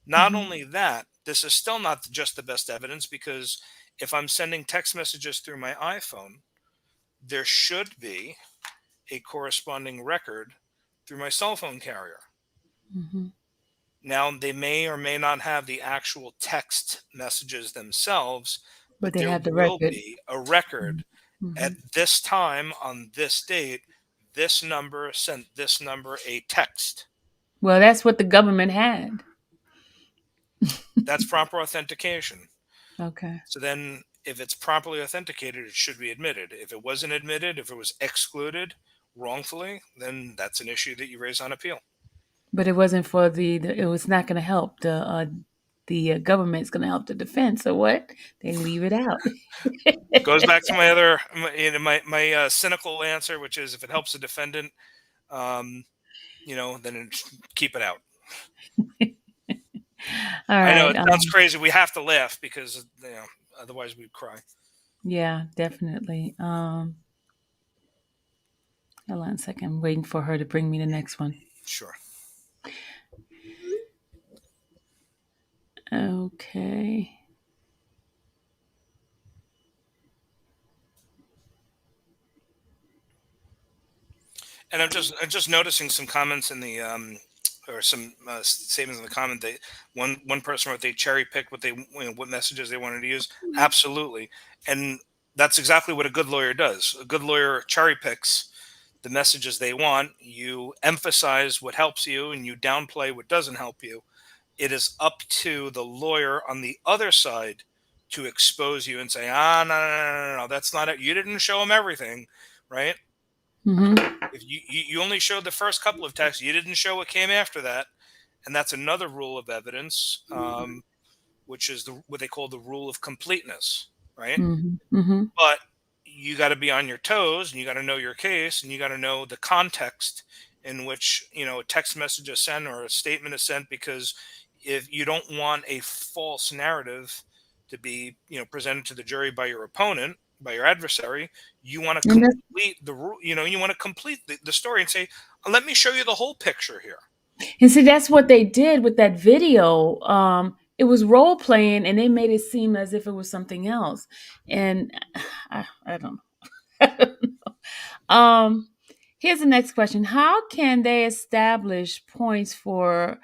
Not Mhm. only that, this is still not just the best evidence, because if I'm sending text messages through my iPhone, there should be a corresponding record through my cell phone carrier. Hmm. Now, they may or may not have the actual text messages themselves, But but they there have the will record. be a record at Hmm. this time on this date. This number sent this number a text. Well, that's what the government had. That's proper authentication. Okay. So then, if it's properly authenticated, it should be admitted. If it wasn't admitted, if it was excluded wrongfully, then that's an issue that you raise on appeal. But it wasn't for the it was not going to help the government's going to help the defense. So what? They leave it out. Goes back to my other, my cynical answer, which is if it helps the defendant, um, then keep it out. All I know right. it sounds crazy. We have to laugh because otherwise we'd cry. Yeah, definitely. Hold on a second. I'm waiting for her to bring me the next one. Sure. Okay. And I'm just noticing some comments in the or some statements in the comment. They one person wrote they cherry picked what messages they wanted to use. Absolutely, and that's exactly what a good lawyer does. A good lawyer cherry picks the messages they want. You emphasize what helps you, and you downplay what doesn't help you. It is up to the lawyer on the other side to expose you and say, no, no, no, no, no, that's not it. You didn't show them everything, right? Mm-hmm. If you only showed the first couple of texts, you didn't show what came after that, and that's another rule of evidence, which is what they call the rule of completeness, right? Mm-hmm. Mm-hmm. But you got to be on your toes, and you got to know your case, and you got to know the context in which a text message is sent or a statement is sent, because if you don't want a false narrative to be presented to the jury by your opponent, by your adversary, you want to And that's complete the rule. You want to complete the story and say, let me show you the whole picture here. and see that's what they did with that video. It was role playing, and they made it seem as if it was something else. And I don't know. Here's the next question: how can they establish points for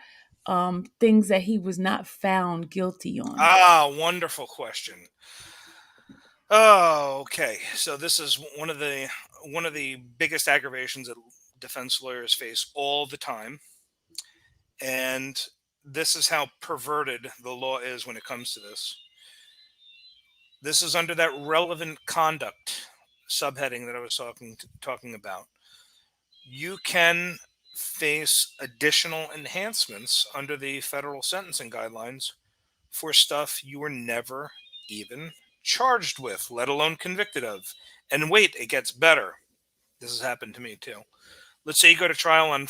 things that he was not found guilty on? Wonderful question. Oh, okay. So this is one of the biggest aggravations that defense lawyers face all the time, and this is how perverted the law is when it comes to this. This is under that relevant conduct subheading that I was talking about. You can face additional enhancements under the federal sentencing guidelines for stuff you were never even charged with, let alone convicted of. And wait, it gets better. This has happened to me too. Let's say you go to trial on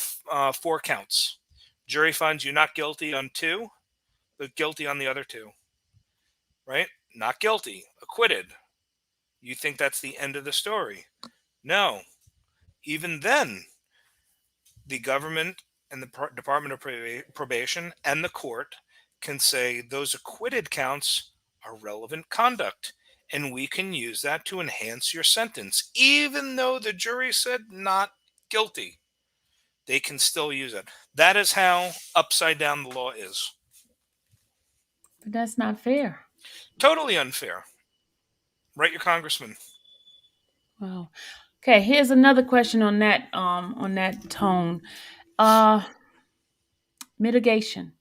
4 counts. Jury finds you not guilty on 2, but guilty on the other 2. Right? Not guilty, acquitted. You think that's the end of the story. No. Even then, the government and the Department of Probation and the court can say those acquitted counts are relevant conduct, and we can use that to enhance your sentence. Even though the jury said not guilty, they can still use it. That is how upside down the law is. But that's not fair. Totally unfair. Write your congressman. Wow. Okay, here's another question on that tone. Uh Mitigation.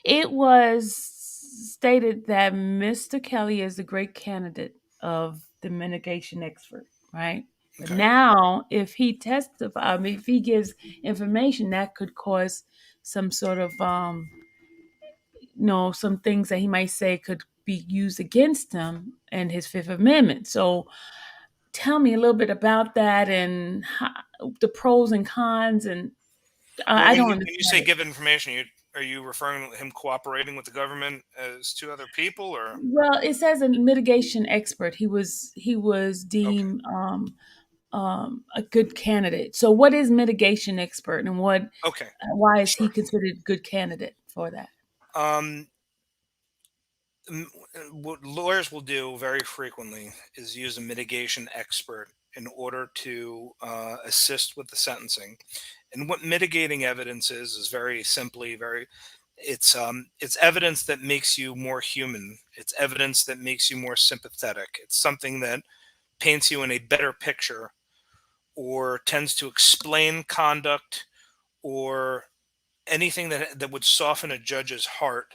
It was stated that Mr. Kelly is a great candidate of the mitigation expert, right? But Okay. now, if he testifies, if he gives information that could cause some sort of, some things that he might say could be used against him and his Fifth Amendment. So, tell me a little bit about that and the pros and cons. And Well, I when don't you say understand it. give information, are you referring to him cooperating with the government as two other people, or Well, it says a mitigation expert. He was okay, deemed a good candidate. So, what is mitigation expert, and okay, why is he sure. considered good candidate for that? Um, what lawyers will do very frequently is use a mitigation expert in order to assist with the sentencing. And what mitigating evidence is very simply very it's evidence that makes you more human. It's evidence that makes you more sympathetic. It's something that paints you in a better picture or tends to explain conduct or anything that would soften a judge's heart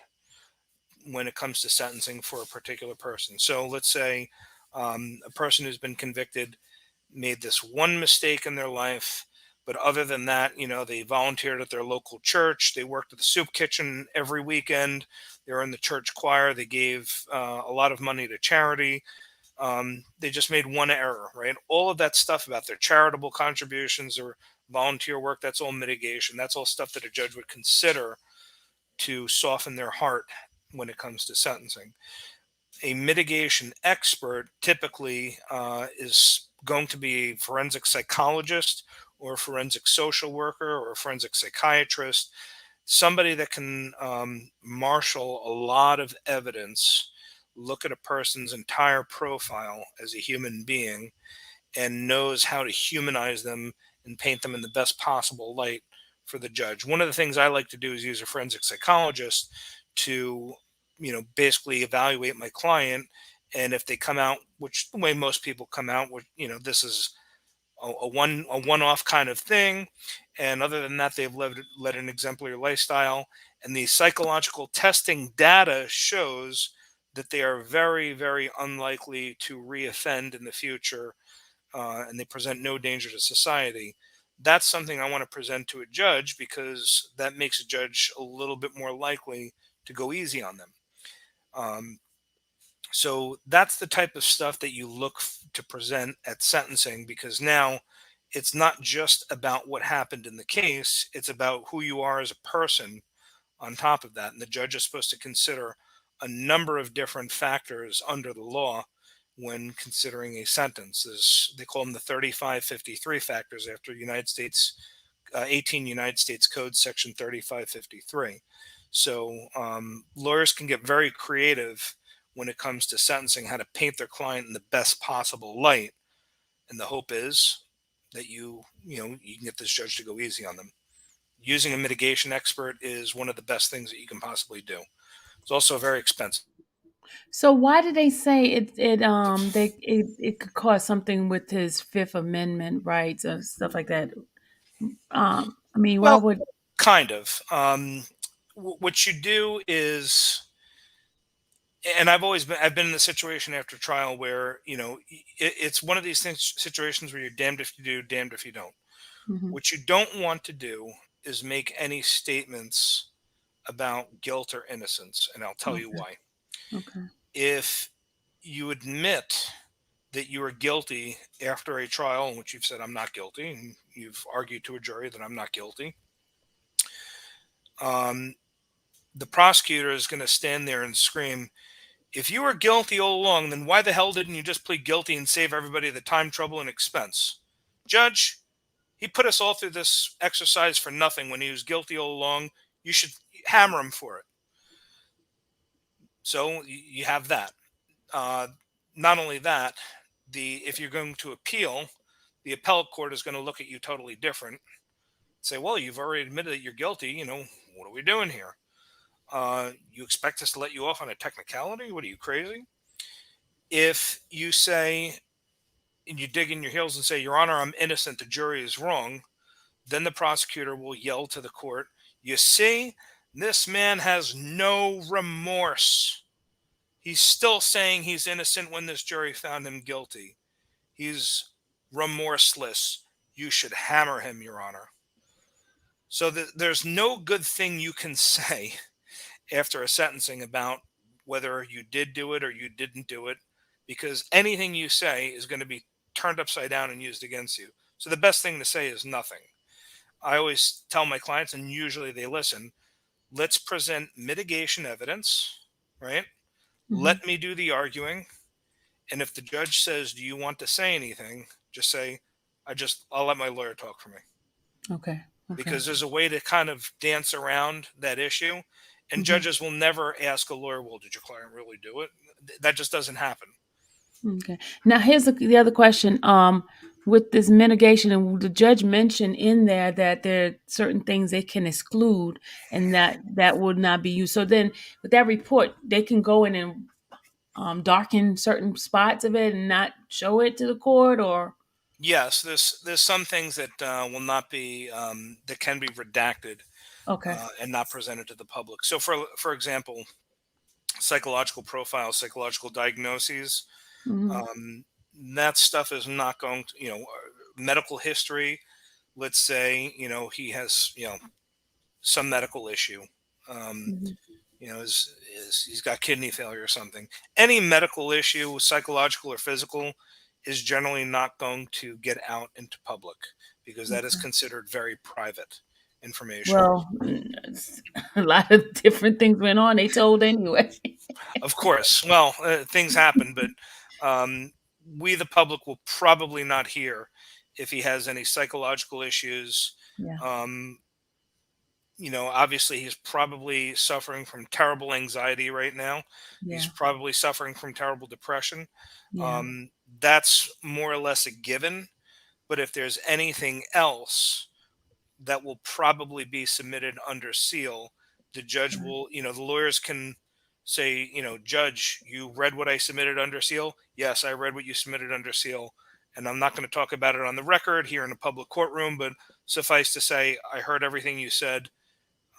when it comes to sentencing for a particular person. So let's say a person who's been convicted made this one mistake in their life, but other than that, they volunteered at their local church, they worked at the soup kitchen every weekend, they were in the church choir, they gave a lot of money to charity. They just made one error, right? All of that stuff about their charitable contributions or volunteer work, that's all mitigation. That's all stuff that a judge would consider to soften their heart when it comes to sentencing. A mitigation expert typically is going to be a forensic psychologist or a forensic social worker or a forensic psychiatrist, somebody that can marshal a lot of evidence, look at a person's entire profile as a human being, and knows how to humanize them and paint them in the best possible light for the judge. One of the things I like to do is use a forensic psychologist to, basically evaluate my client. And if they come out, which the way most people come out, which, this is a one off kind of thing, and other than that, they've led an exemplary lifestyle. And the psychological testing data shows that they are very, very unlikely to reoffend in the future, and they present no danger to society. That's something I want to present to a judge because that makes a judge a little bit more likely to go easy on them. Um, so that's the type of stuff that you look to present at sentencing, because now it's not just about what happened in the case, it's about who you are as a person on top of that. And the judge is supposed to consider a number of different factors under the law when considering a sentence. They call them the 3553 factors after United States 18 United States Code Section 3553. So lawyers can get very creative when it comes to sentencing, how to paint their client in the best possible light. And the hope is that you can get this judge to go easy on them. Using a mitigation expert is one of the best things that you can possibly do. It's also very expensive. So why did they say it could cause something with his Fifth Amendment rights and stuff like that? I mean, why Well, would kind of. What you do is, and I've been in the situation after trial where it's one of these things situations where you're damned if you do, damned if you don't. Mhm. What you don't want to do is make any statements about guilt or innocence, and I'll tell you Okay. why. Okay. If you admit that you are guilty after a trial in which you've said I'm not guilty, and you've argued to a jury that I'm not guilty, um, the prosecutor is going to stand there and scream, if you were guilty all along, then why the hell didn't you just plead guilty and save everybody the time, trouble, and expense? Judge, he put us all through this exercise for nothing when he was guilty all along. You should hammer him for it. So you have that. Uh, Not only that, if you're going to appeal, the appellate court is going to look at you totally different. Say, well, you've already admitted that you're guilty. What are we doing here? You expect us to let you off on a technicality? What are you, crazy? If you say, and you dig in your heels and say, Your Honor, I'm innocent, the jury is wrong, then the prosecutor will yell to the court, you see, this man has no remorse. He's still saying he's innocent when this jury found him guilty. He's remorseless. You should hammer him, Your Honor. So there's no good thing you can say after a sentencing about whether you did do it or you didn't do it, because anything you say is going to be turned upside down and used against you. So the best thing to say is nothing. I always tell my clients, and usually they listen, let's present mitigation evidence, right? Mhm. Let me do the arguing. And if the judge says, Do you want to say anything? Just say, I'll let my lawyer talk for me. Okay. Okay. Because there's a way to kind of dance around that issue. And Hmm. judges will never ask a lawyer, well, did your client really do it? That just doesn't happen. Okay. Now here's the other question. With this mitigation, and the judge mentioned in there that there are certain things they can exclude, and that would not be used. So then, with that report, they can go in and darken certain spots of it and not show it to the court, or Yes, there's some things that will not be that can be redacted okay. and not presented to the public. So, for example, psychological profiles, psychological diagnoses, Hmm. um, that stuff is not going to, medical history. Let's say he has some medical issue. Um, Hmm. is he's got kidney failure or something. Any medical issue, psychological or physical, is generally not going to get out into public because that is Okay. considered very private information. Well, a lot of different things went on. They told anyway. Of course, well, things happen, but um, we, the public, will probably not hear if he has any psychological issues. Yeah. Um, obviously, he's probably suffering from terrible anxiety right now. He's Yeah. probably suffering from terrible depression. Yeah. Um, that's more or less a given. But if there's anything else that will probably be submitted under seal, the judge Right. will, the lawyers can say, Judge, you read what I submitted under seal? Yes, I read what you submitted under seal. And I'm not going to talk about it on the record here in a public courtroom, but suffice to say, I heard everything you said,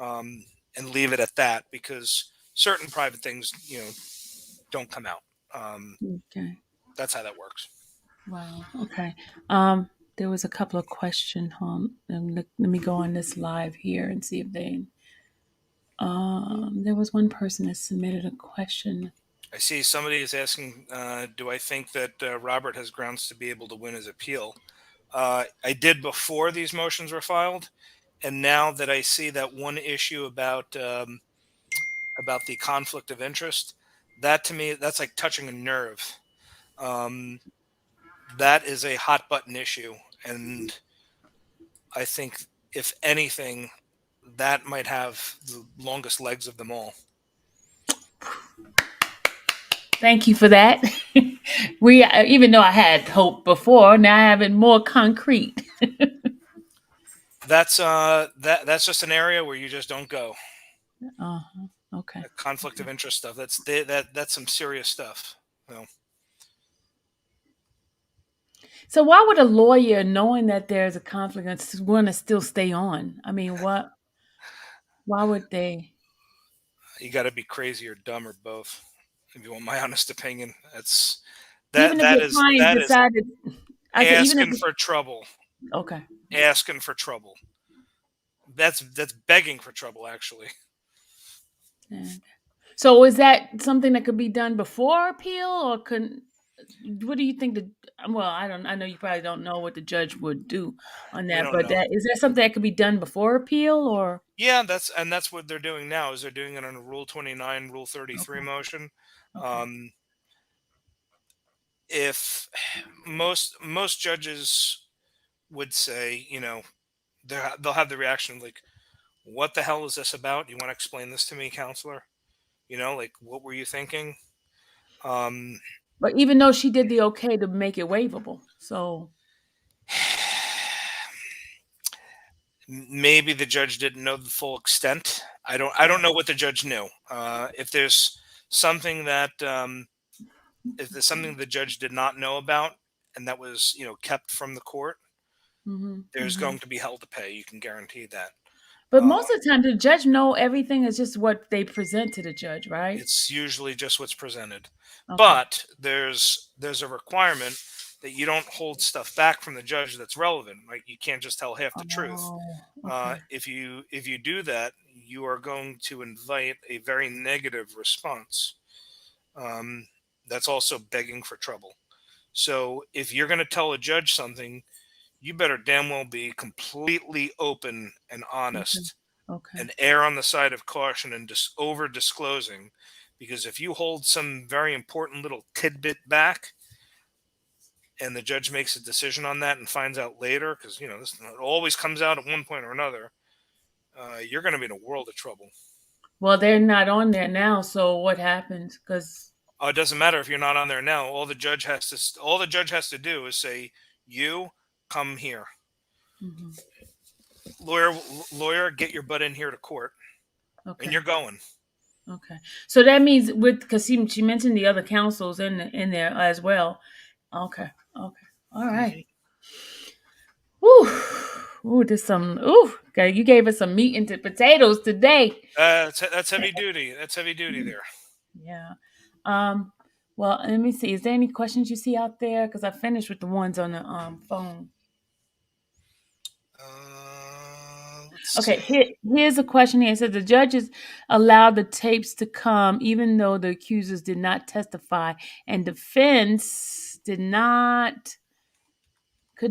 um, and leave it at that because certain private things, don't come out. Um, Okay. that's how that works. Wow. Okay. There was a couple of questions. Let me go on this live here and see if they. There was one person that submitted a question. I see somebody is asking, do I think that Robert has grounds to be able to win his appeal? I did before these motions were filed, and now that I see that one issue about the conflict of interest, that to me that's like touching a nerve. Um, that is a hot button issue, and I think if anything, that might have the longest legs of them all. Thank you for that. We even though I had hope before, now I have it more concrete. That's just an area where you just don't go. Uh-huh. Okay. That conflict of Okay. interest stuff. That's some serious stuff. Well, So why would a lawyer, knowing that there's a conflict, want to still stay on? I mean, what? Why would they? you got to be crazy or dumb or both. If you want my honest opinion, that's that Even if that your is client that is decided, I said, even if. asking for trouble. Okay. Asking for trouble. That's begging for trouble, actually. Yeah. So is that something that could be done before appeal, or can? What do you think the? Well, I don't. I know you probably don't know what the judge would do on We that, don't but know. that is that something that could be done before appeal, or? Yeah, that's what they're doing now. Is they're doing it on a Rule 29, Rule 33 Okay. motion. Okay. Um, if most judges would say, they'll have the reaction like, "What the hell is this about? You want to explain this to me, counselor? Like what were you thinking?" Um, But even though she did the okay to make it waivable, so maybe the judge didn't know the full extent. I don't know what the judge knew. If there's something that if there's something the judge did not know about and that was kept from the court, hmm there's hmm going to be hell to pay. You can guarantee that. But Uh, most of the time, the judge know everything is just what they present to the judge, right? it's usually just what's presented, Okay. but there's a requirement that you don't hold stuff back from the judge that's relevant. Like you can't just tell half the truth. Oh, okay. If you do that, you are going to invite a very negative response. Um, that's also begging for trouble. So if you're going to tell a judge something, you better damn well be completely open and Okay. honest Okay. and err on the side of caution and just over disclosing. Because if you hold some very important little tidbit back and the judge makes a decision on that and finds out later, because this always comes out at one point or another, you're going to be in a world of trouble. Well, they're not on there now, so what happens? Because Oh, it doesn't matter if you're not on there now. All the judge has to do is say, "You come here, lawyer, lawyer, get your butt in here to court," and okay, you're going. okay. So that means with because she mentioned the other councils in there as well. Okay, okay, all right. Mhm. Woo, ooh, there's some. Ooh, okay, you gave us some meat into potatoes today. That's heavy duty. That's heavy duty there. Yeah. Um. Well, let me see. Is there any questions you see out there? Because I finished with the ones on the phone. Let's Okay, see. here's a question here. It says the judges allowed the tapes to come even though the accusers did not testify and defense could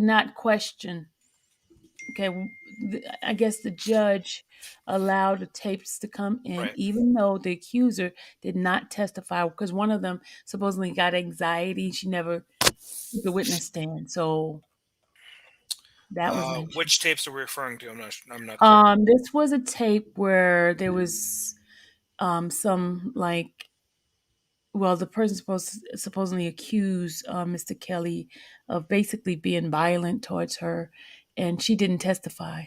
not question. Okay, I guess the judge allowed the tapes to come in Right. even though the accuser did not testify because one of them supposedly got anxiety. She never took the witness stand. So that was mentioned. Which tapes are we referring to? I'm not clear. This was a tape where there was some like well the person supposedly accused Mr. Kelly of basically being violent towards her and she didn't testify.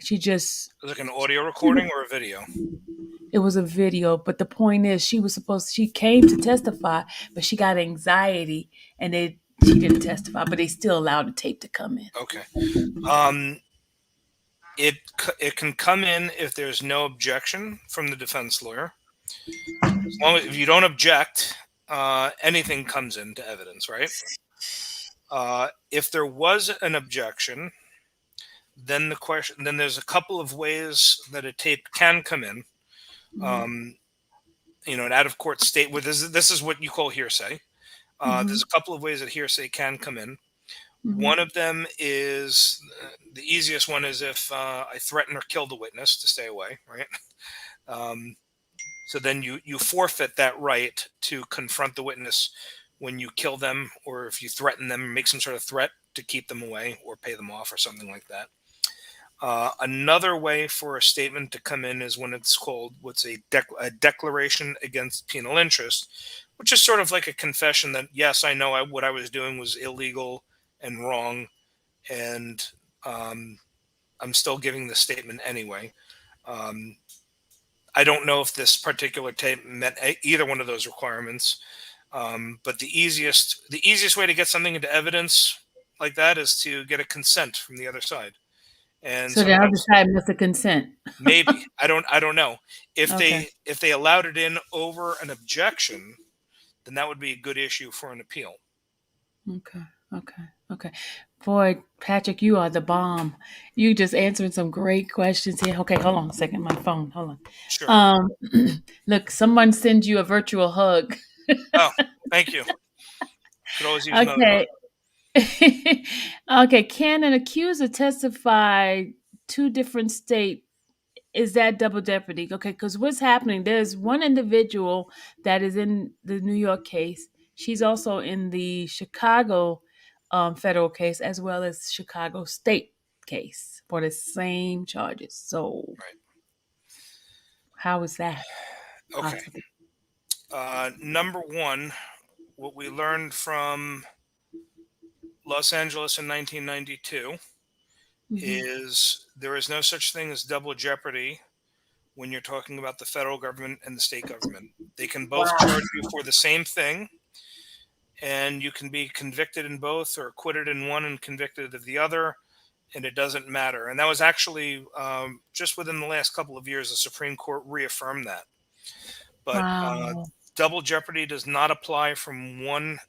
Like an audio recording or a video? It was a video, but the point is she came to testify, but she got anxiety and she didn't testify, but they still allowed the tape to come in. Okay. Um, it can come in if there's no objection from the defense lawyer. As long as if you don't object, anything comes into evidence, right? If there was an objection, then there's a couple of ways that a tape can come in. Mm-hmm. Um, an out of court state where this is what you call hearsay. Mm-hmm. There's a couple of ways that hearsay can come in. Mm-hmm. One of them is the easiest one is if I threaten or kill the witness to stay away, right? Um, so then you forfeit that right to confront the witness when you kill them, or if you threaten them, make some sort of threat to keep them away or pay them off or something like that. Another way for a statement to come in is when it's called what's a declaration against penal interest, which is sort of like a confession that yes, I know what I was doing was illegal and wrong, and um, I'm still giving the statement anyway. Um, I don't know if this particular tape met either one of those requirements, but the easiest way to get something into evidence like that is to get a consent from the other side, and So the other sometimes side must have consent. maybe I don't know if Okay. they allowed it in over an objection, then that would be a good issue for an appeal. Okay. Okay. Okay. Boy, Patrick, you are the bomb. You just answering some great questions here. Okay, hold on a second. My phone. Hold Sure. on. Look, someone sends you a virtual hug. Oh, thank you. Could always use another hug. Okay. Okay. Can an accuser testify two different state? Is that double jeopardy? Okay, because what's happening? There's one individual that is in the New York case. She's also in the Chicago federal case as well as Chicago state case for the same charges. So Right. how is that Okay. possible? Number one, what we learned from Los Angeles in 1992 Hmm. is there is no such thing as double jeopardy when you're talking about the federal government and the state government. They can both charge you for the same thing, and you can be convicted in both or acquitted in one and convicted of the other, and it doesn't matter. And that was actually just within the last couple of years, the Supreme Court reaffirmed that. But Wow. double jeopardy does not apply from one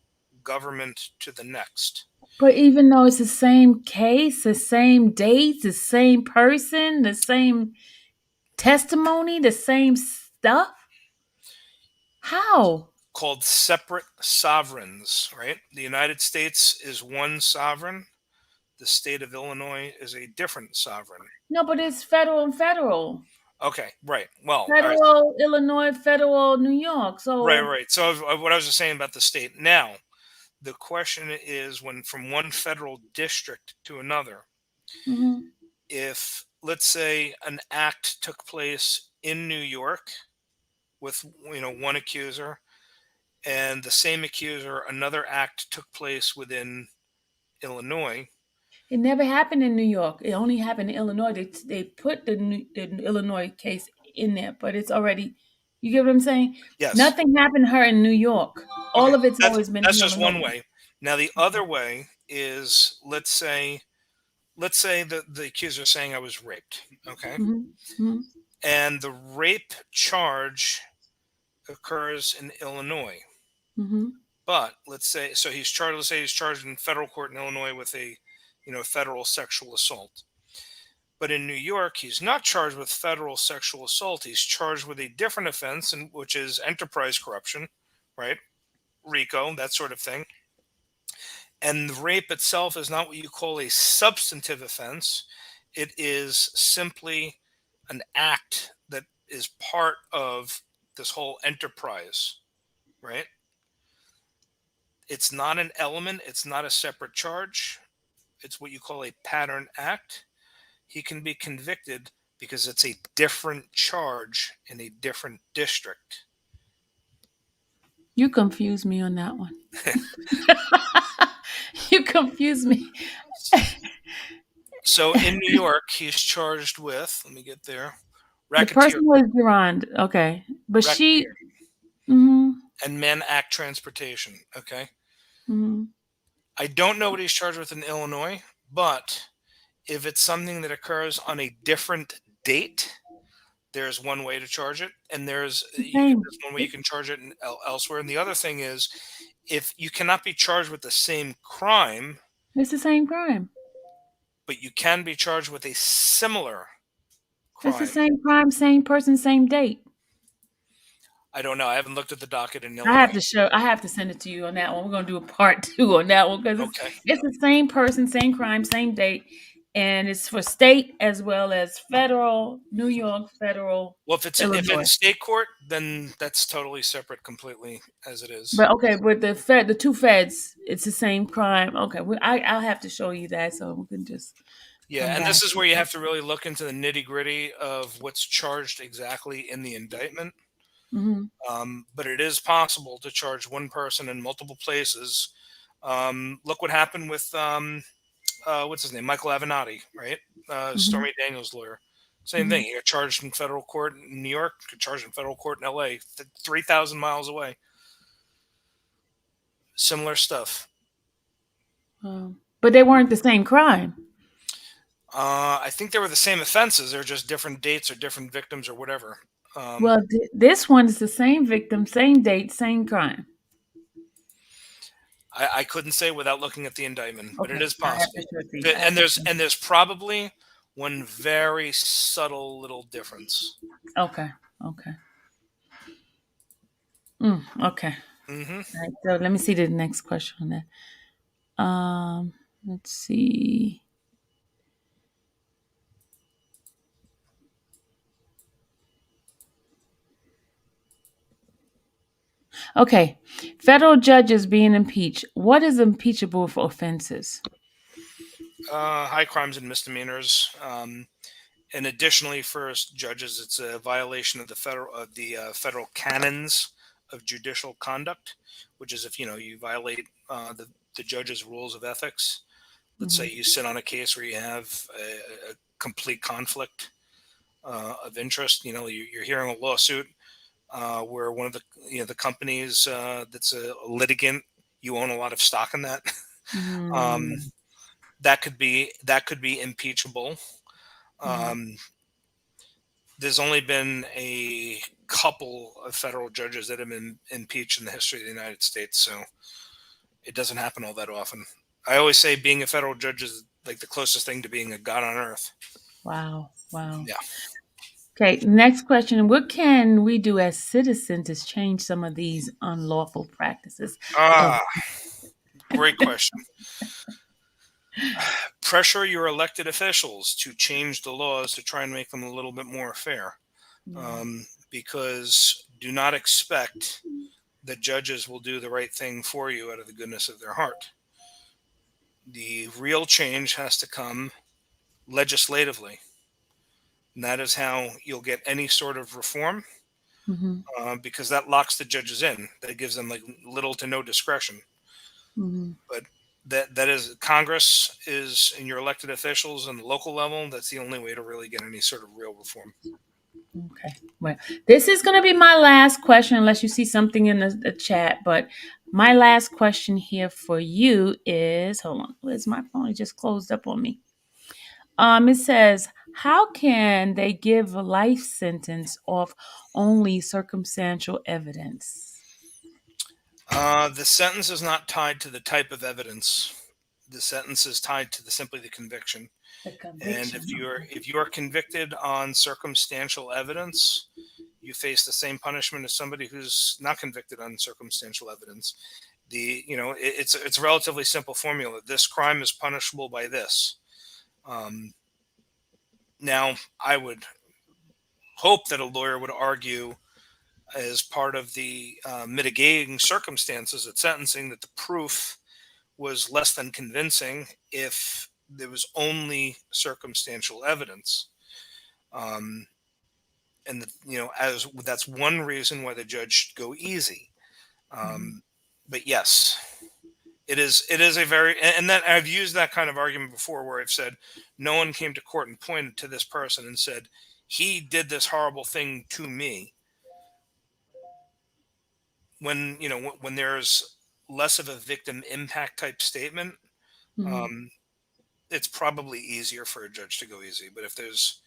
government to the next. But even though it's the same case, the same dates, the same person, the same testimony, the same stuff, how? Called separate sovereigns, right? The United States is one sovereign. The state of Illinois is a different sovereign. No, but it's federal and federal. Okay, right. Well, all right. Federal Illinois, federal New York. Right, So right. So what I was just saying about the state. Now, the question is when from one federal district to another, mhm. if let's say an act took place in New York with one accuser, and the same accuser, another act took place within Illinois. It never happened in New York. It only happened in Illinois. They put the Illinois case in there, but it's already. You get what I'm saying? Yes. Nothing happened to her in New York. Okay. All of it's That's always been that's in just one Illinois. way. Now the other way is, let's say that the accuser is saying I was raped. Okay. Hmm. Hmm. And the rape charge occurs in Illinois. Hmm. But let's say he's charged in federal court in Illinois with a federal sexual assault. But in New York, he's not charged with federal sexual assault. He's charged with a different offense, which is enterprise corruption, right? RICO, that sort of thing. And rape itself is not what you call a substantive offense. It is simply an act that is part of this whole enterprise, right? It's not an element, it's not a separate charge. It's what you call a pattern act. He can be convicted because it's a different charge in a different district. You confuse me on that one. You confuse me. So in New York, he's charged with, let me get there, The racketeer, person was Durand, okay, but she. racketeer, Hmm. and men act transportation. Okay. Hmm. I don't know what he's charged with in Illinois, but if it's something that occurs on a different date, there's one way to charge it, and Same. there's one way you can charge it elsewhere. And the other thing is, if you cannot be charged with the same crime, It's the same crime. but you can be charged with a similar It's the crime. same crime, same person, same date. I don't know. I haven't looked at the docket in I have Illinois. to show. I have to send it to you on that one. We're gonna do a part two on that one because Okay. it's the same person, same crime, same date, and it's for state as well as federal. New York, federal, Well, if Illinois. it's state court, then that's totally separate, completely as it is. But okay, with the two feds, it's the same crime. Okay, I'll have to show you that so we can just come Yeah, and back. this is where you have to really look into the nitty gritty of what's charged exactly in the indictment. Hmm. But it is possible to charge one person in multiple places. Look what happened with what's his name, Michael Avenatti, right? Hmm. Stormy Daniels' lawyer. Same thing. Hmm. He got charged in federal court in New York. Got charged in federal court in L.A. 3,000 miles away. Similar stuff. But they weren't the same crime. I think they were the same offenses. They're just different dates or different victims or whatever. Um, Well, this one is the same victim, same date, same crime. I couldn't say without looking at the indictment, but it Okay, is I have to possible. show it to you. I have And to there's show and there's probably one very subtle little difference. Okay. Okay. Okay. Hmm. All right. So let me see the next question on that. Let's see. Okay. Federal judges being impeached. What is impeachable for offenses? High crimes and misdemeanors. And additionally, for judges, it's a violation of the federal canons of judicial conduct, which is if you violate the judge's rules of ethics. Let's say Hmm. you sit on a case where you have a complete conflict of interest. You're hearing a lawsuit where one of the companies that's a litigant, you own a lot of stock in that. um, Hmm. that could be impeachable. Hmm. Um, there's only been a couple of federal judges that have been impeached in the history of the United States, so it doesn't happen all that often. I always say being a federal judge is like the closest thing to being a god on earth. Wow. Wow. Yeah. Okay. Next question. What can we do as citizens to change some of these unlawful practices of Ah, great question. Pressure your elected officials to change the laws to try and make them a little bit more fair. yeah. Because do not expect that judges will do the right thing for you out of the goodness of their heart. The real change has to come legislatively. And that is how you'll get any sort of reform. Mm-hmm. because that locks the judges in. That gives them like little to no discretion. Mm-hmm. But that is Congress is in your elected officials and the local level. That's the only way to really get any sort of real reform. Okay. Well, this is going to be my last question, unless you see something in the chat. But my last question here for you is, hold on, where's my phone? It just closed up on me. It says, how can they give a life sentence off only circumstantial evidence? The sentence is not tied to the type of evidence. The sentence is tied to simply the conviction. The And conviction. if you are convicted on circumstantial evidence, you face the same punishment as somebody who's not convicted on circumstantial evidence. It's a relatively simple formula. This crime is punishable by this. Um, Now, I would hope that a lawyer would argue as part of the mitigating circumstances at sentencing that the proof was less than convincing if there was only circumstantial evidence. Um, and as that's one reason why the judge should go easy. Mhm. Um, but yes, it is a very, and that I've used that kind of argument before where I've said no one came to court and pointed to this person and said he did this horrible thing to me. When there's less of a victim impact type statement, Mhm. um, it's probably easier for a judge to go easy. But if there's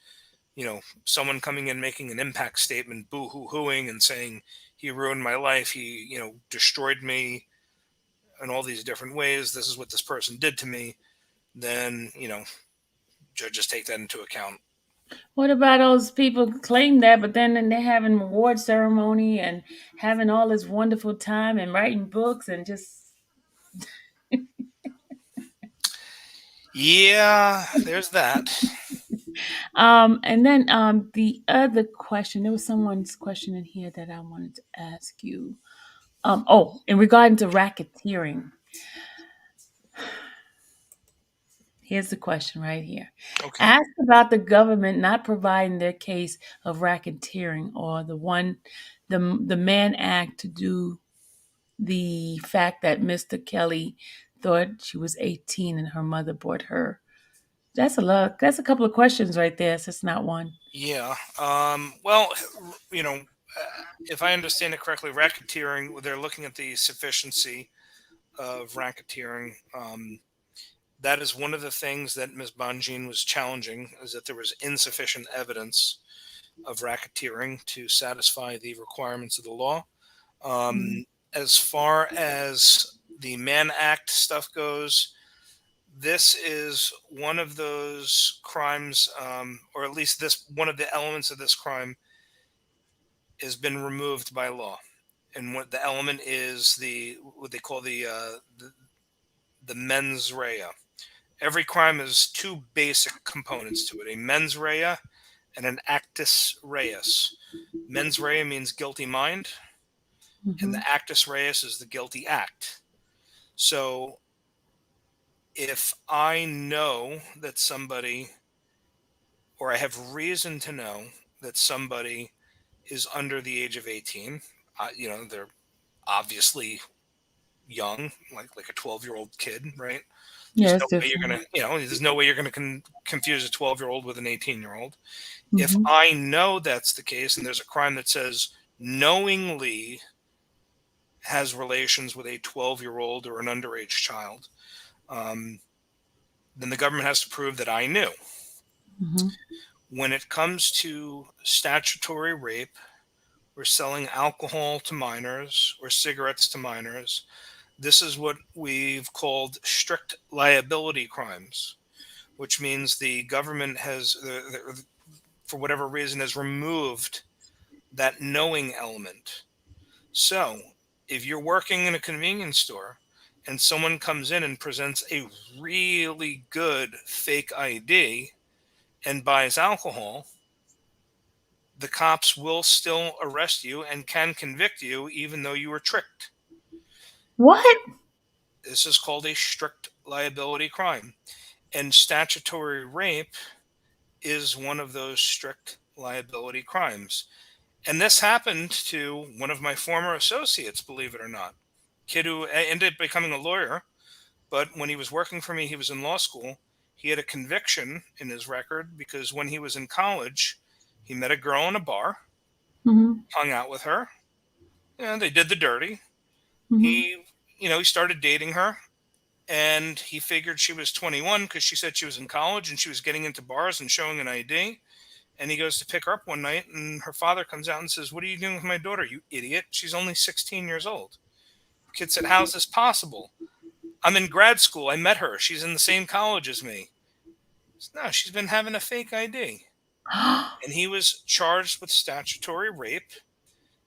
someone coming in making an impact statement, boo hoo hooing and saying he ruined my life, he destroyed me in all these different ways, this is what this person did to me, then judges take that into account. What about those people who claim that, but then they're having award ceremony and having all this wonderful time and writing books and just Yeah, there's that. and then the other question, there was someone's question in here that I wanted to ask you. In regard to racketeering. Here's the question right here. Okay. Ask about the government not providing their case of racketeering or the Mann Act to do the fact that Mr. Kelly thought she was 18 and her mother bought her. That's a lot. That's a couple of questions right there. So it's not one. Yeah. Well, if I understand it correctly, racketeering, they're looking at the sufficiency of racketeering. That is one of the things that Ms. Bonjean was challenging, is that there was insufficient evidence of racketeering to satisfy the requirements of the law. Mhm. As far as the Mann Act stuff goes, this is one of those crimes, or at least this one of the elements of this crime has been removed by law. And what the element is what they call the mens rea. Every crime has two basic components to it: a mens rea and an actus reus. Mens rea means guilty mind, and Mhm. the actus reus is the guilty act. So if I know that somebody, or I have reason to know that somebody is under the age of 18, they're obviously young, like a 12-year-old kid, right? Yeah, it's different. There's no way you're gonna confuse a 12-year-old with an 18-year-old. If Mhm. I know that's the case, and there's a crime that says knowingly has relations with a 12-year-old or an underage child, um, then the government has to prove that I knew. Mhm. When it comes to statutory rape, or selling alcohol to minors or cigarettes to minors, this is what we've called strict liability crimes, which means the government has, for whatever reason, has removed that knowing element. So if you're working in a convenience store and someone comes in and presents a really good fake ID and buys alcohol, the cops will still arrest you and can convict you even though you were tricked. What? This is called a strict liability crime. And statutory rape is one of those strict liability crimes. And this happened to one of my former associates, believe it or not. Kid who ended up becoming a lawyer, but when he was working for me, he was in law school. He had a conviction in his record because when he was in college, he met a girl in a bar, Mm-hmm. hung out with her, and they did the dirty. Mm-hmm. He started dating her, and he figured she was 21 because she said she was in college and she was getting into bars and showing an ID. And he goes to pick her up one night, and her father comes out and says, "What are you doing with my daughter, you idiot? She's only 16 years old." The kid said, "How's this possible? I'm in grad school. I met her. She's in the same college as me." He said, "No, she's been having a fake ID." And he was charged with statutory rape,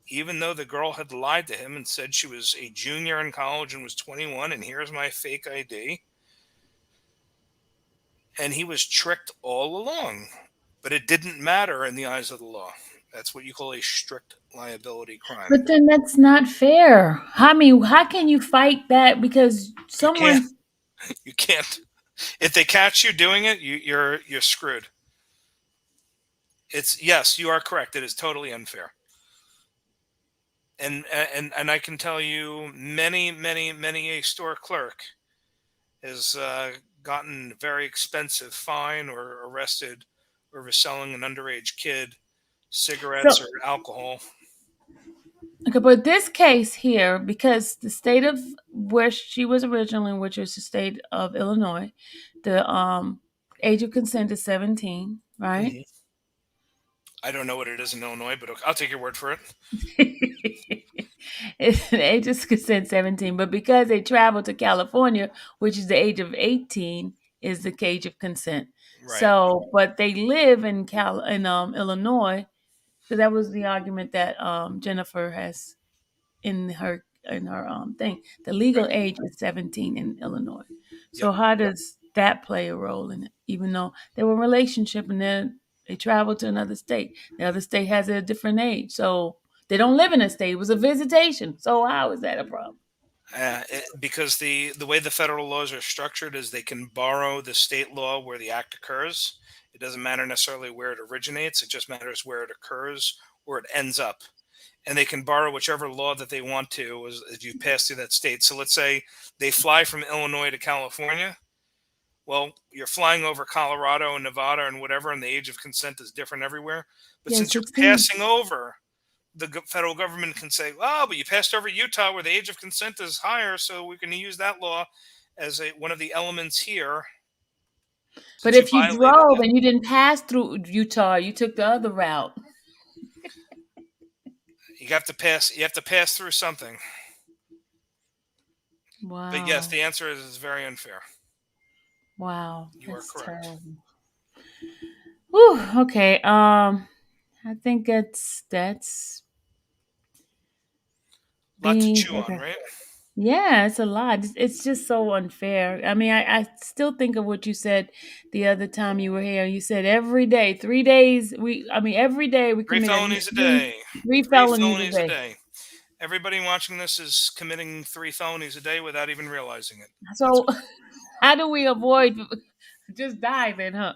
even though the girl had lied to him and said she was a junior in college and was 21, and here's my fake ID. And he was tricked all along. But it didn't matter in the eyes of the law. That's what you call a strict liability crime. But then that's not fair. I mean, how can you fight that? Because You can't. someone, You can't. If they catch you doing it, you're screwed. It's yes, you are correct. It is totally unfair. And I can tell you, many a store clerk has gotten a very expensive fine or arrested over selling an underage kid cigarettes so or alcohol. okay, but this case here, because the state of where she was originally, which is the state of Illinois, the age of consent is 17, right? Mhm. I don't know what it is in Illinois, but okay, I'll take your word for it. It's the age of consent 17, but because they travel to California, which is the age of 18, is the age of consent. Right. So, but they live in Illinois, because that was the argument that Jennifer has in her thing. The legal Right. age is 17 in Illinois. Yep. So how does that play a role in it? Even though they were in a relationship and then they traveled to another state. The other state has a different age. So they don't live in a state. It was a visitation. So how is that a problem? Because the way the federal laws are structured is they can borrow the state law where the act occurs. It doesn't matter necessarily where it originates. It just matters where it occurs or it ends up. And they can borrow whichever law that they want to as you pass through that state. So let's say they fly from Illinois to California. Well, you're flying over Colorado and Nevada and whatever, and the age of consent is different everywhere. But Yeah, since you're 16. passing over, the federal government can say, "Oh, but you passed over Utah, where the age of consent is higher, so we're going to use that law as one of the elements here, But since you if you violated drove that." and you didn't pass through Utah, you took the other route. You have to pass. You have to pass through something. But yes, Wow. the answer is very unfair. Wow. You are That's correct. terrible. Whew, okay. I think that's Lot to being chew on, okay. right? Yeah, it's a lot. It's just so unfair. I mean, I still think of what you said the other time you were here. You said every day, 3 days. Every day we Three commit at felonies a least day. three Three felonies a felonies a day. day. Everybody watching this is committing three felonies a day without even realizing it. That's So, how do we avoid just die then, huh?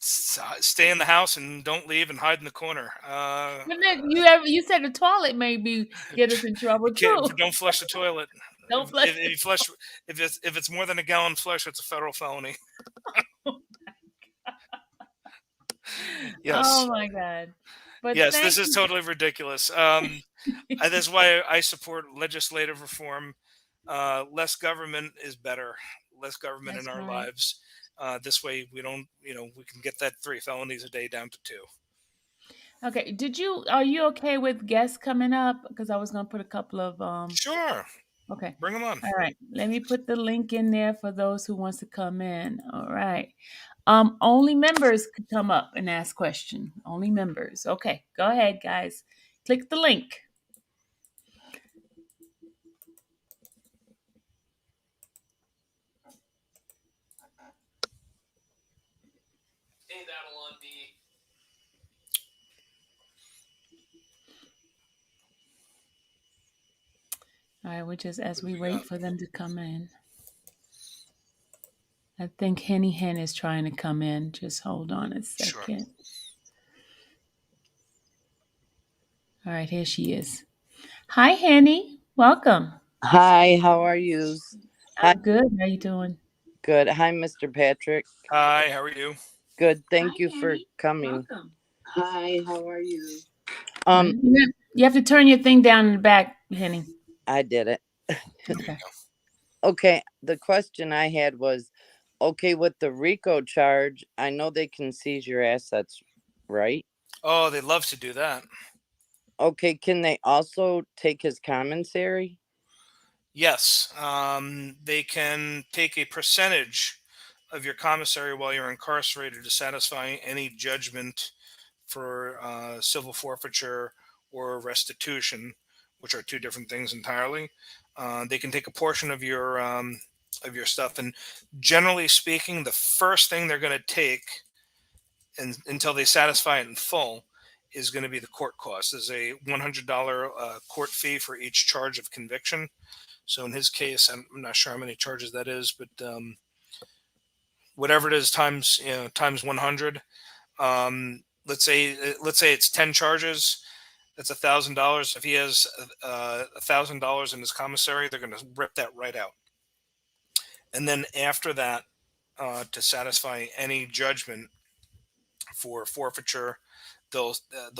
stay in the house and don't leave and hide in the corner. But then you said the toilet maybe get us in trouble You can't. too. Don't flush the toilet. Don't flush If you flush, if it's more than a gallon flush, it's a federal felony. it. Oh Yes, my god. But yes, this thank is you. totally ridiculous. That's why I support legislative reform. Less government is better. Less government in That's our right. lives. This way, we don't. We can get that three felonies a day down to two. Okay, are you okay with guests coming up? Because I was gonna put a couple of Sure, okay. bring them on. All right. Let me put the link in there for those who wants to come in. All right. Only members could come up and ask question. Only members. Okay, go ahead, guys. Click the link. All right, which is as What do we we got? wait for them to come in. I think Henny Hen is trying to come in. Just hold on a Sure. second. All right, here she is. Hi, Henny. Welcome. Hi, how are you? Hi, I'm good. How you doing? good. Hi, Mr. Patrick. Hi, how are you? Good. Thank you for coming. Welcome. Hi, how are you? All right. Um, You have to turn your thing down in the back, Henny. I did it. Okay. Okay, the question I had was, okay, with the RICO charge, I know they can seize your assets, right? Oh, they love to do that. Okay, can they also take his commissary? Yes, they can take a percentage of your commissary while you're incarcerated to satisfy any judgment for civil forfeiture or restitution, which are two different things entirely. They can take a portion of your stuff, and generally speaking, the first thing they're going to take, and until they satisfy it in full, is going to be the court costs. There's a $100 court fee for each charge of conviction. So in his case, I'm not sure how many charges that is, but whatever it is times 100. Let's say it's 10 charges. That's $1,000. If he has $1,000 in his commissary, they're going to rip that right out. And then after that, to satisfy any judgment for forfeiture, they'll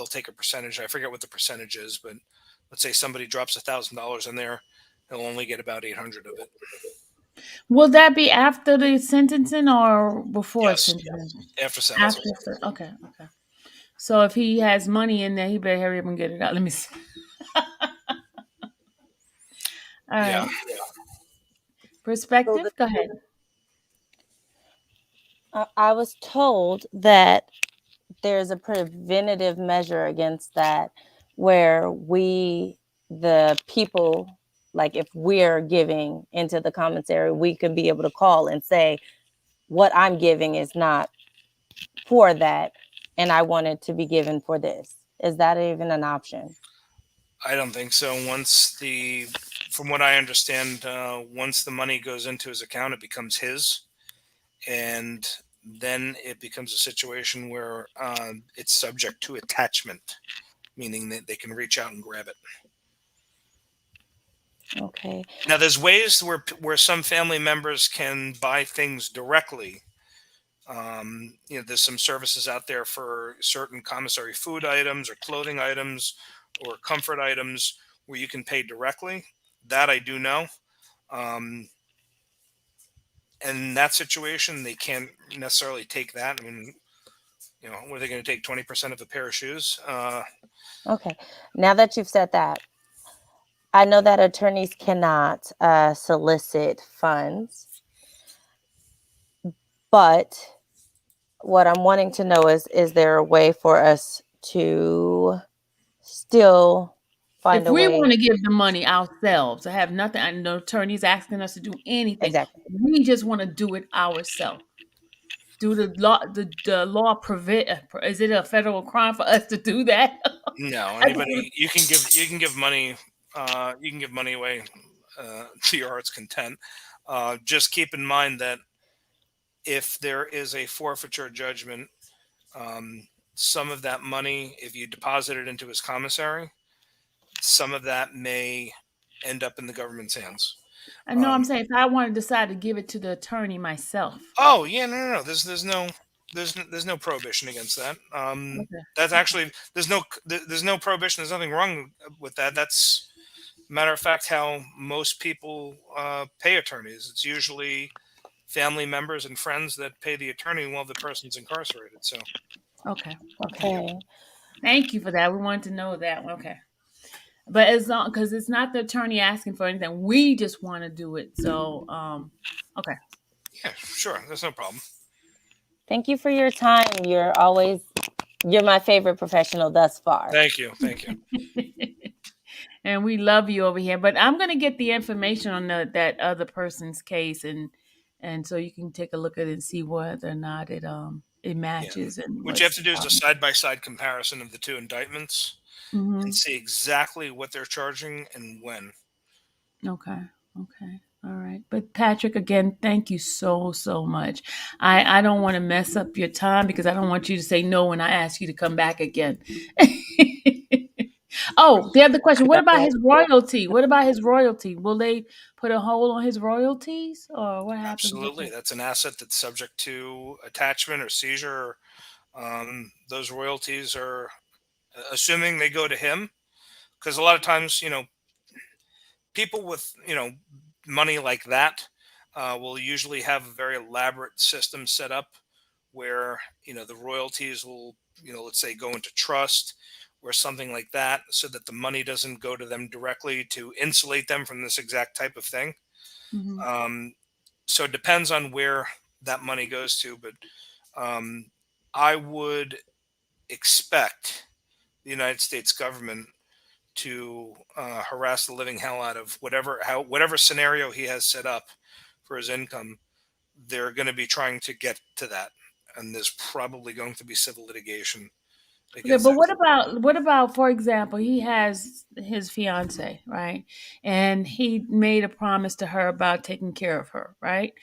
take a percentage. I forget what the percentage is, but let's say somebody drops $1,000 in there, he'll only get about 800 of it. Will that be after the sentencing or before Yes, sentencing? after sentencing. Okay. Okay. So if he has money in there, he better hurry up and get it out. Let me see. All Yeah. right. Perspective? Go ahead. I was told that there's a preventative measure against that where we, the people, like if we're giving into the commissary, we can be able to call and say, what I'm giving is not for that, and I want it to be given for this. Is that even an option? I don't think so. From what I understand, once the money goes into his account, it becomes his, and then it becomes a situation where it's subject to attachment, meaning that they can reach out and grab it. Okay. Now, there's ways where some family members can buy things directly. There's some services out there for certain commissary food items or clothing items or comfort items where you can pay directly. That I do know. Um, and in that situation, they can't necessarily take that. I mean, what are they going to take? 20% of a pair of shoes? Okay. Now that you've said that, I know that attorneys cannot solicit funds, but what I'm wanting to know is there a way for us to still find If a we way? want to give the money ourselves, I have nothing. I know attorneys asking us to do anything. Exactly. We just want to do it ourselves. Do the law? The law prevent? Is it a federal crime for us to do that? No, anybody you can give money away to your heart's content. Just keep in mind that if there is a forfeiture judgment, some of that money, if you deposit it into his commissary, some of that may end up in the government's hands. I know. I'm saying if I want to decide to give it to the attorney myself. Oh yeah, no. There's no prohibition against that. Okay. That's actually there's no prohibition. There's nothing wrong with that. That's, matter of fact, how most people pay attorneys. It's usually family members and friends that pay the attorney while the person's incarcerated. So Okay. Okay. Thank you for that. We wanted to know that. Okay. But as long because it's not the attorney asking for anything, we just want to do it. So, okay. yeah, sure, there's no problem. Thank you for your time. You're my favorite professional thus far. Thank you. And we love you over here. But I'm gonna get the information on that other person's case, and so you can take a look at it and see whether or not it matches and What you have what's to do is a side by side comparison of the two indictments and Mhm. see exactly what they're charging and when. Okay. Okay. All right. But Patrick, again, thank you so much. I don't want to mess up your time because I don't want you to say no when I ask you to come back again. Oh, the other question. What I about don't his royalty? What about his royalty? Will they put a hold on his royalties, or what happens with Absolutely, that? that's an asset that's subject to attachment or seizure. Those royalties are assuming they go to him, because a lot of times, people with money like that will usually have a very elaborate system set up where the royalties will let's say go into trust or something like that, so that the money doesn't go to them directly to insulate them from this exact type of thing. Hmm. um, so it depends on where that money goes to, but um, I would expect the United States government to harass the living hell out of whatever scenario he has set up for his income. They're going to be trying to get to that, and there's probably going to be civil litigation Okay, against but that. what about, for example, he has his fiance, right? And he made a promise to her about taking care of her, right?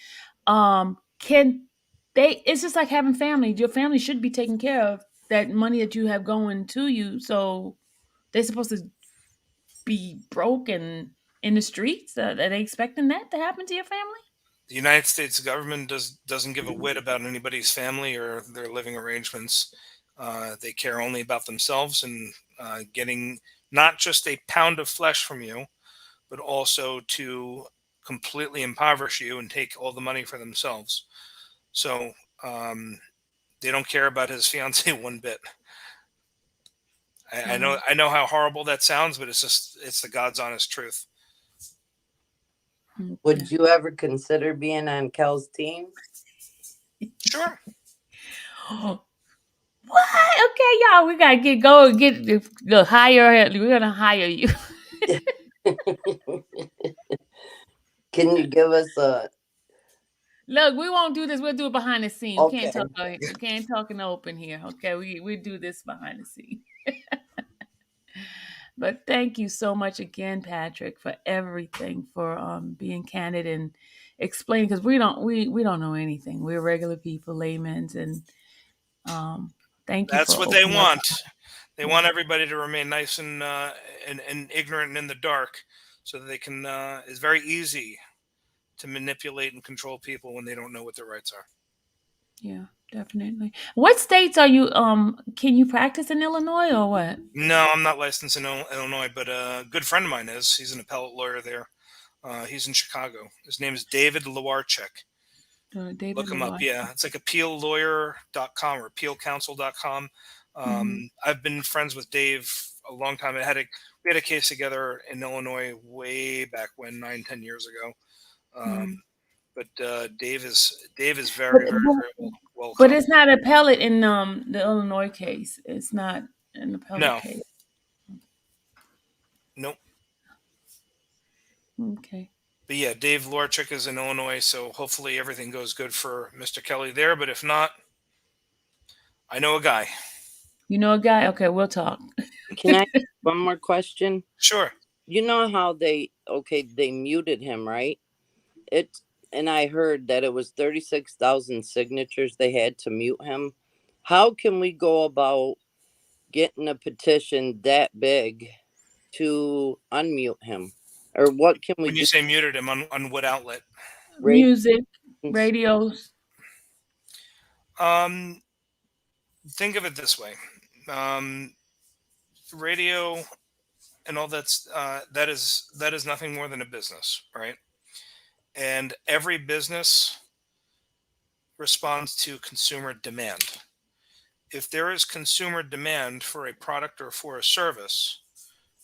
Can they? It's just like having family. Your family should be taking care of that money that you have going to you. So they're supposed to be broke and in the streets. Are they expecting that to happen to your family? The United States government doesn't give a whit about anybody's family or their living arrangements. They care only about themselves and getting not just a pound of flesh from you, but also to completely impoverish you and take all the money for themselves. So um, they don't care about his fiance one bit. I know Mm, I know how horrible that sounds, but it's the God's honest truth. okay. Would you ever consider being on Kel's team? Sure. What? Okay, y'all, we gotta get the hire. We're gonna hire you. Can you give us a Look, we won't do this. We'll do it behind the scene. We can't okay? talk. We can't talk in the open here. Okay, we do this behind the scene. But thank you so much again, Patrick, for everything, for being candid and explaining, because we don't know anything. We're regular people, laymen, and um, thank you That's for what they opening up. want. They Yeah, want everybody to remain nice and ignorant and in the dark, so that they can. It's very easy to manipulate and control people when they don't know what their rights are. yeah, definitely. What states are you? Can you practice in Illinois or what? No, I'm not licensed in Illinois, but a good friend of mine is. He's an appellate lawyer there. He's in Chicago. His name is David Lewarchek. David Look him up. Lavoie. Yeah, it's like appeallawyer.com or appealcounsel.com. Mm-hmm. I've been friends with Dave a long time. We had a case together in Illinois way back when, 9, 10 years ago. Um, Mm-hmm. but Dave is But, very, very, but very well but accomplished. it's not appellate in the Illinois case. It's not an appellate No, case. nope. Okay. But yeah, Dave Lorchik is in Illinois, so hopefully everything goes good for Mr. Kelly there. But if not, I know a guy. You know a guy? Okay, we'll talk. Can I one more question? Sure. You know how they muted him, right? It and I heard that it was 36,000 signatures they had to mute him. How can we go about getting a petition that big to unmute him? Or what can we When you do? say muted him on what outlet? Music, Ratings? radios. Um, think of it this way. Um, Radio and all that is nothing more than a business, right? And every business responds to consumer demand. If there is consumer demand for a product or for a service,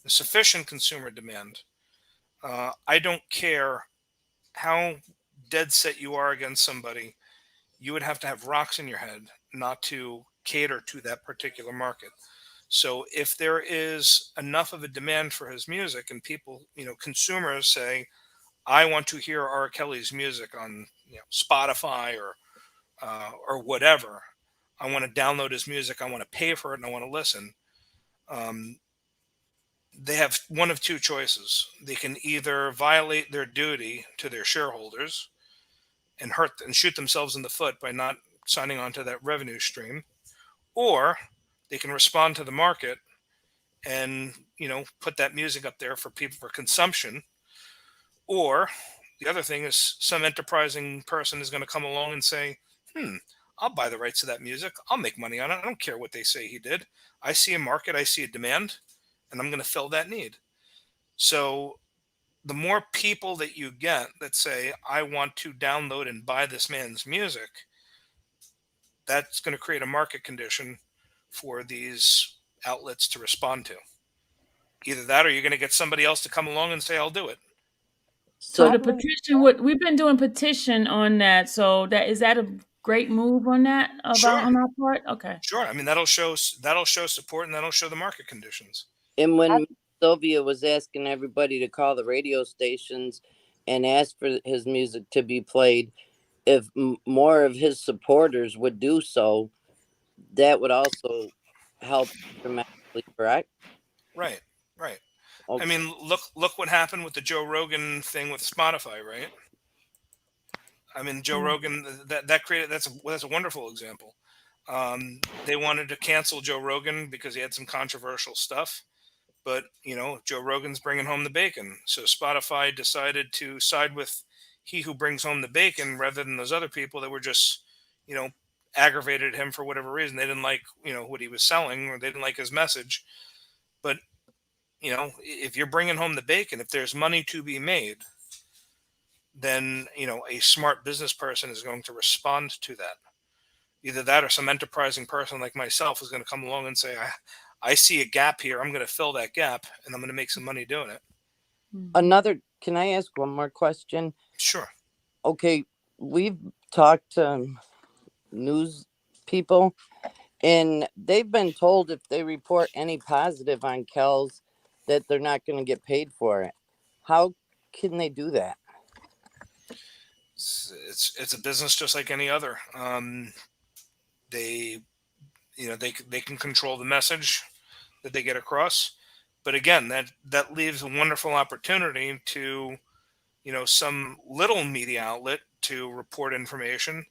sufficient consumer demand, I don't care how dead set you are against somebody, you would have to have rocks in your head not to cater to that particular market. So if there is enough of a demand for his music and people, consumers say, I want to hear R. Kelly's music on Spotify or whatever. I want to download his music. I want to pay for it and I want to listen. Um, they have one of two choices. They can either violate their duty to their shareholders and hurt and shoot themselves in the foot by not signing on to that revenue stream, or they can respond to the market and, put that music up there for people for consumption. Or the other thing is some enterprising person is going to come along and say, I'll buy the rights to that music. I'll make money on it. I don't care what they say he did. I see a market, I see a demand, and I'm going to fill that need. So the more people that you get that say, I want to download and buy this man's music, that's going to create a market condition for these outlets to respond to. Either that or you're going to get somebody else to come along and say, I'll do it. So So the petition, we've been doing petition on that. So is that a great move on that Sure. on our part? Okay. Sure. I mean, that'll show support, and that'll show the market conditions. and when Sylvia was asking everybody to call the radio stations and ask for his music to be played, if more of his supporters would do so, that would also help dramatically, correct? Right. Right. Okay. I mean, look what happened with the Joe Rogan thing with Spotify, right? I mean, Joe Rogan, that's a wonderful example. They wanted to cancel Joe Rogan because he had some controversial stuff, but Joe Rogan's bringing home the bacon. So Spotify decided to side with he who brings home the bacon rather than those other people that were just, aggravated him for whatever reason. They didn't like, what he was selling, or they didn't like his message. But, if you're bringing home the bacon, if there's money to be made, then, a smart business person is going to respond to that. Either that or some enterprising person like myself is going to come along and say, I see a gap here. I'm going to fill that gap, and I'm going to make some money doing it. Can I ask one more question? Sure. Okay, we've talked to news people, and they've been told if they report any positive on Kells that they're not going to get paid for it. How can they do that? It's a business just like any other. They can control the message that they get across, but again, that leaves a wonderful opportunity to some little media outlet to report information.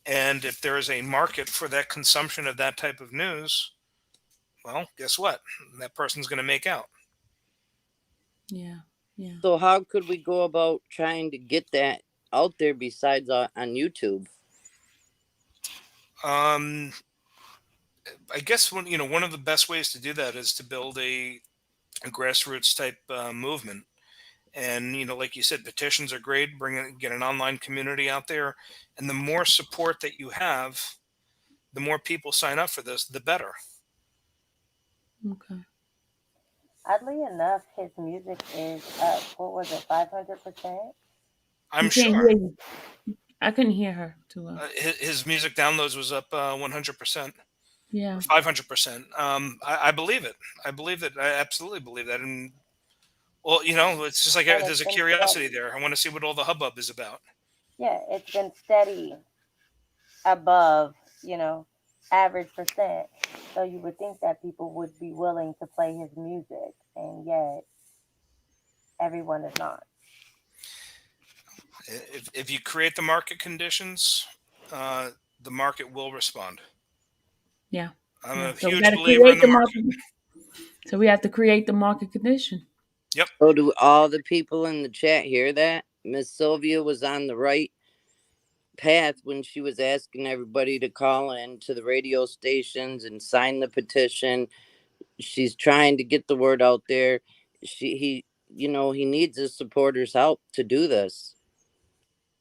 And if there is a market for that consumption of that type of news, well, guess what? That person's going to make out. Yeah. Yeah. So how could we go about trying to get that out there besides on YouTube? I guess one of the best ways to do that is to build a grassroots type movement. And like you said, petitions are great. Get an online community out there, and the more support that you have, the more people sign up for this, the better. Okay. Oddly enough, his music is up. What was it, 500%? I'm You can't sure. hear you. I couldn't hear her too well. His music downloads was up 100%. Yeah. 500%. I believe it. I absolutely believe that. And well, it's just like And there's a it's been curiosity steady. there. I want to see what all the hubbub is about. Yeah, it's been steady above, average percent. So you would think that people would be willing to play his music, and yet everyone is not. If you create the market conditions, the market will respond. Yeah. I'm Yeah. a So we huge gotta believer in create the market. So we have to create the market condition. Yep. So do all the people in the chat hear that? Miss Sylvia was on the right path when she was asking everybody to call in to the radio stations and sign the petition. She's trying to get the word out there. He needs his supporters' help to do this.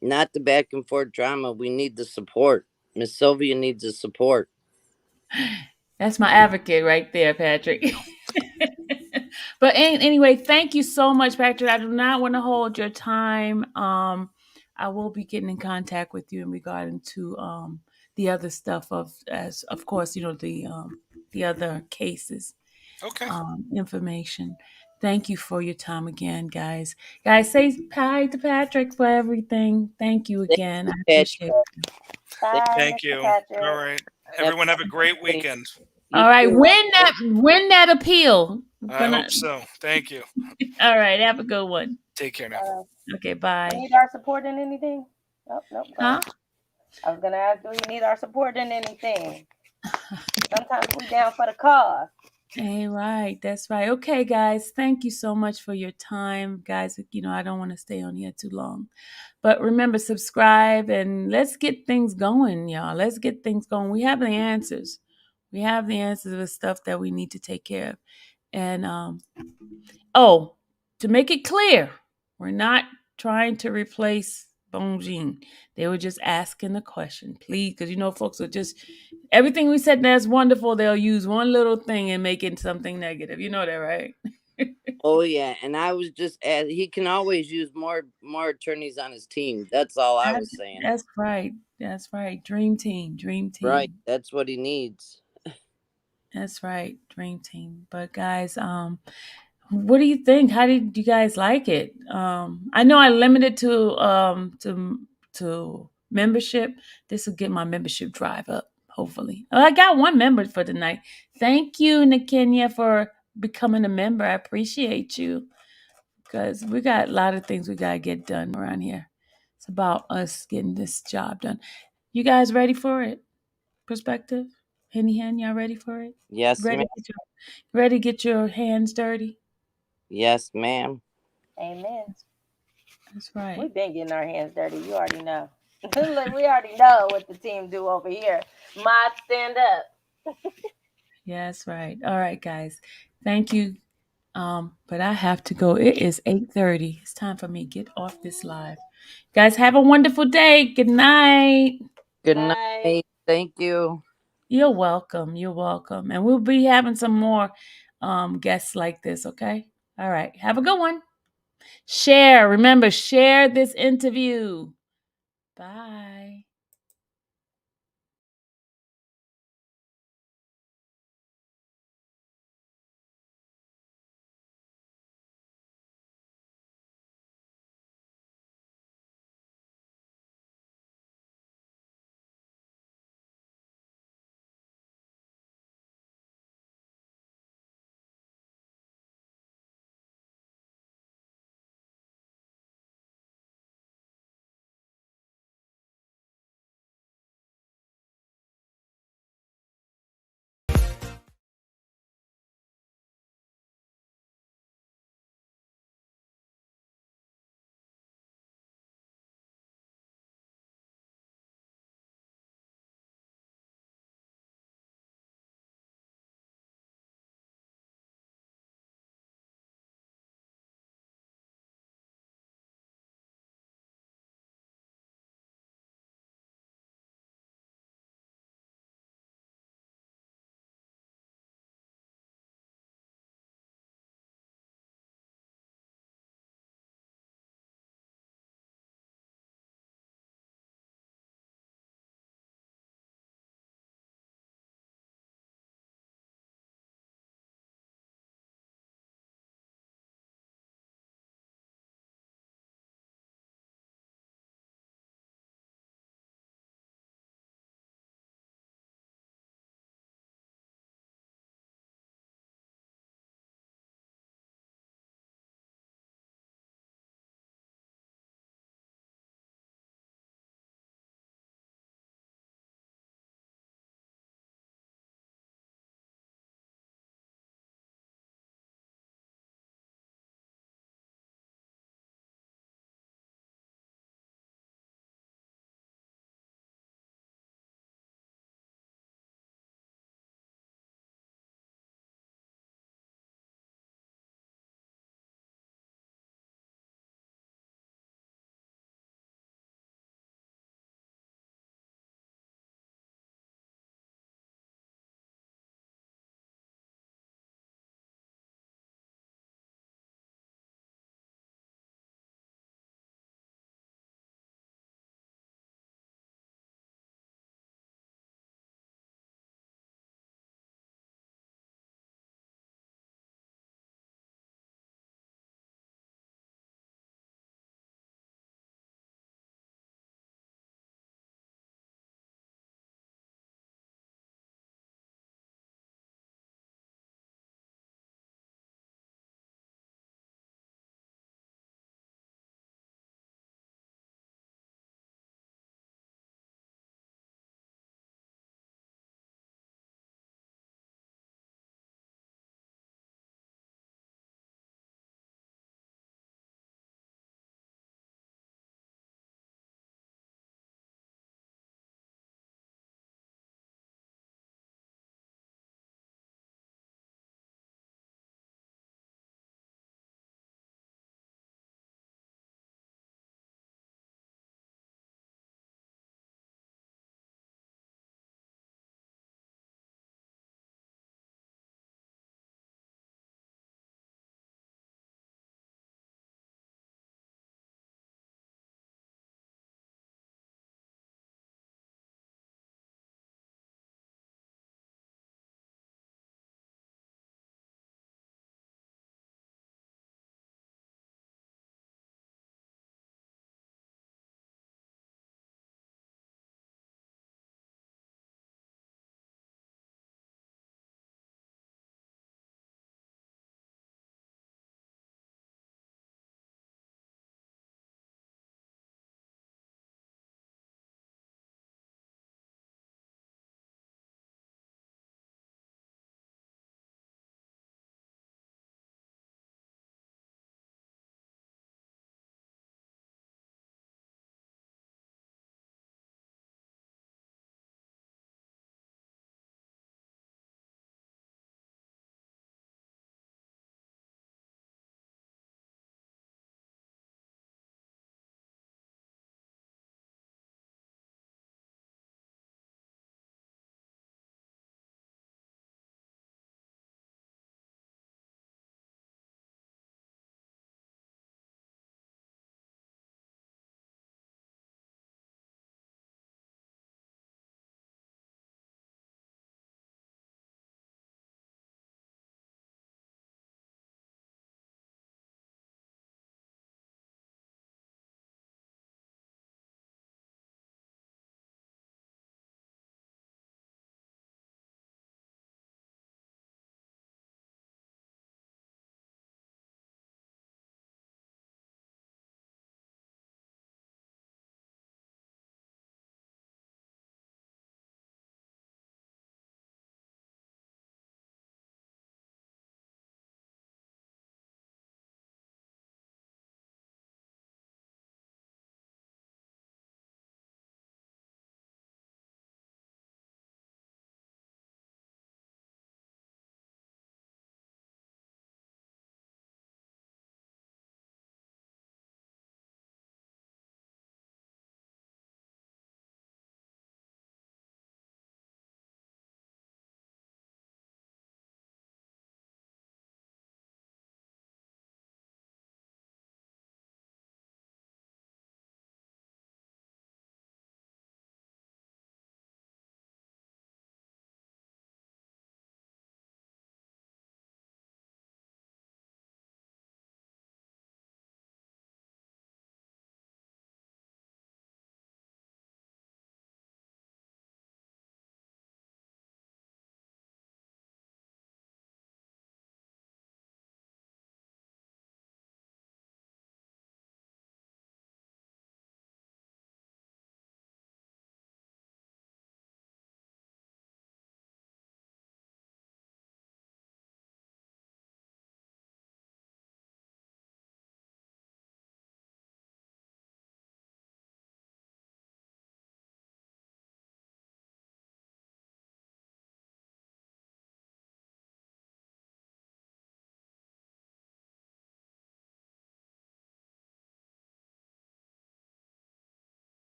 Not the back and forth drama. We need the support. Miss Sylvia needs the support. That's my advocate right there, Patrick. But anyway, thank you so much, Patrick. I do not want to hold your time. I will be getting in contact with you in regarding to the other stuff of course, the other cases. Okay. Information. Thank you for your time again, guys. Guys, say hi to Patrick for everything. Thank you again. I appreciate it. Bye, Thank Mr. you. Patrick. All right. Everyone have a great weekend. All right, win that appeal. I hope so. Thank you. All right, have a good one. Take care now. Okay, bye. You need our support in anything? Nope. Huh? I was gonna ask, do you need our support in anything? Sometimes we down for the cause. Right. That's right. Okay, guys. Thank you so much for your time, guys. I don't want to stay on here too long, but remember, subscribe and let's get things going, y'all. Let's get things going. We have the answers. We have the answers to the stuff that we need to take care of. And to make it clear, we're not trying to replace Bonjean. They were just asking the question, please, because folks are just everything we said that's wonderful. They'll use one little thing and make it something negative. You know that, right? Oh yeah, and I was just he can always use more attorneys on his team. That's all I was saying. That's right. That's right. Dream team. Dream team. Right. That's what he needs. That's right. Dream team. But guys, what do you think? How did you guys like it? I know I limited to membership. This will get my membership drive up, hopefully. I got one member for tonight. Thank you, Nakenya, for becoming a member. I appreciate you because we got a lot of things we got to get done around here. It's about us getting this job done. You guys ready for it? Perspective? Henny Hen, y'all ready for it? Yes, ma'am. Ready to get your hands dirty? Yes, ma'am. Amen. That's right. We've been getting our hands dirty. You already know. Like, we already know what the team do over here. Mod, stand up. Yeah, that's right. All right, guys. Thank you. But I have to go. It is 8:30. It's time for me to get off this live. Guys, have a wonderful day. Good night. Good night. Thank you. You're welcome. You're welcome. And we'll be having some more guests like this, okay? All right. Have a good one. Share. Remember, share this interview. Bye.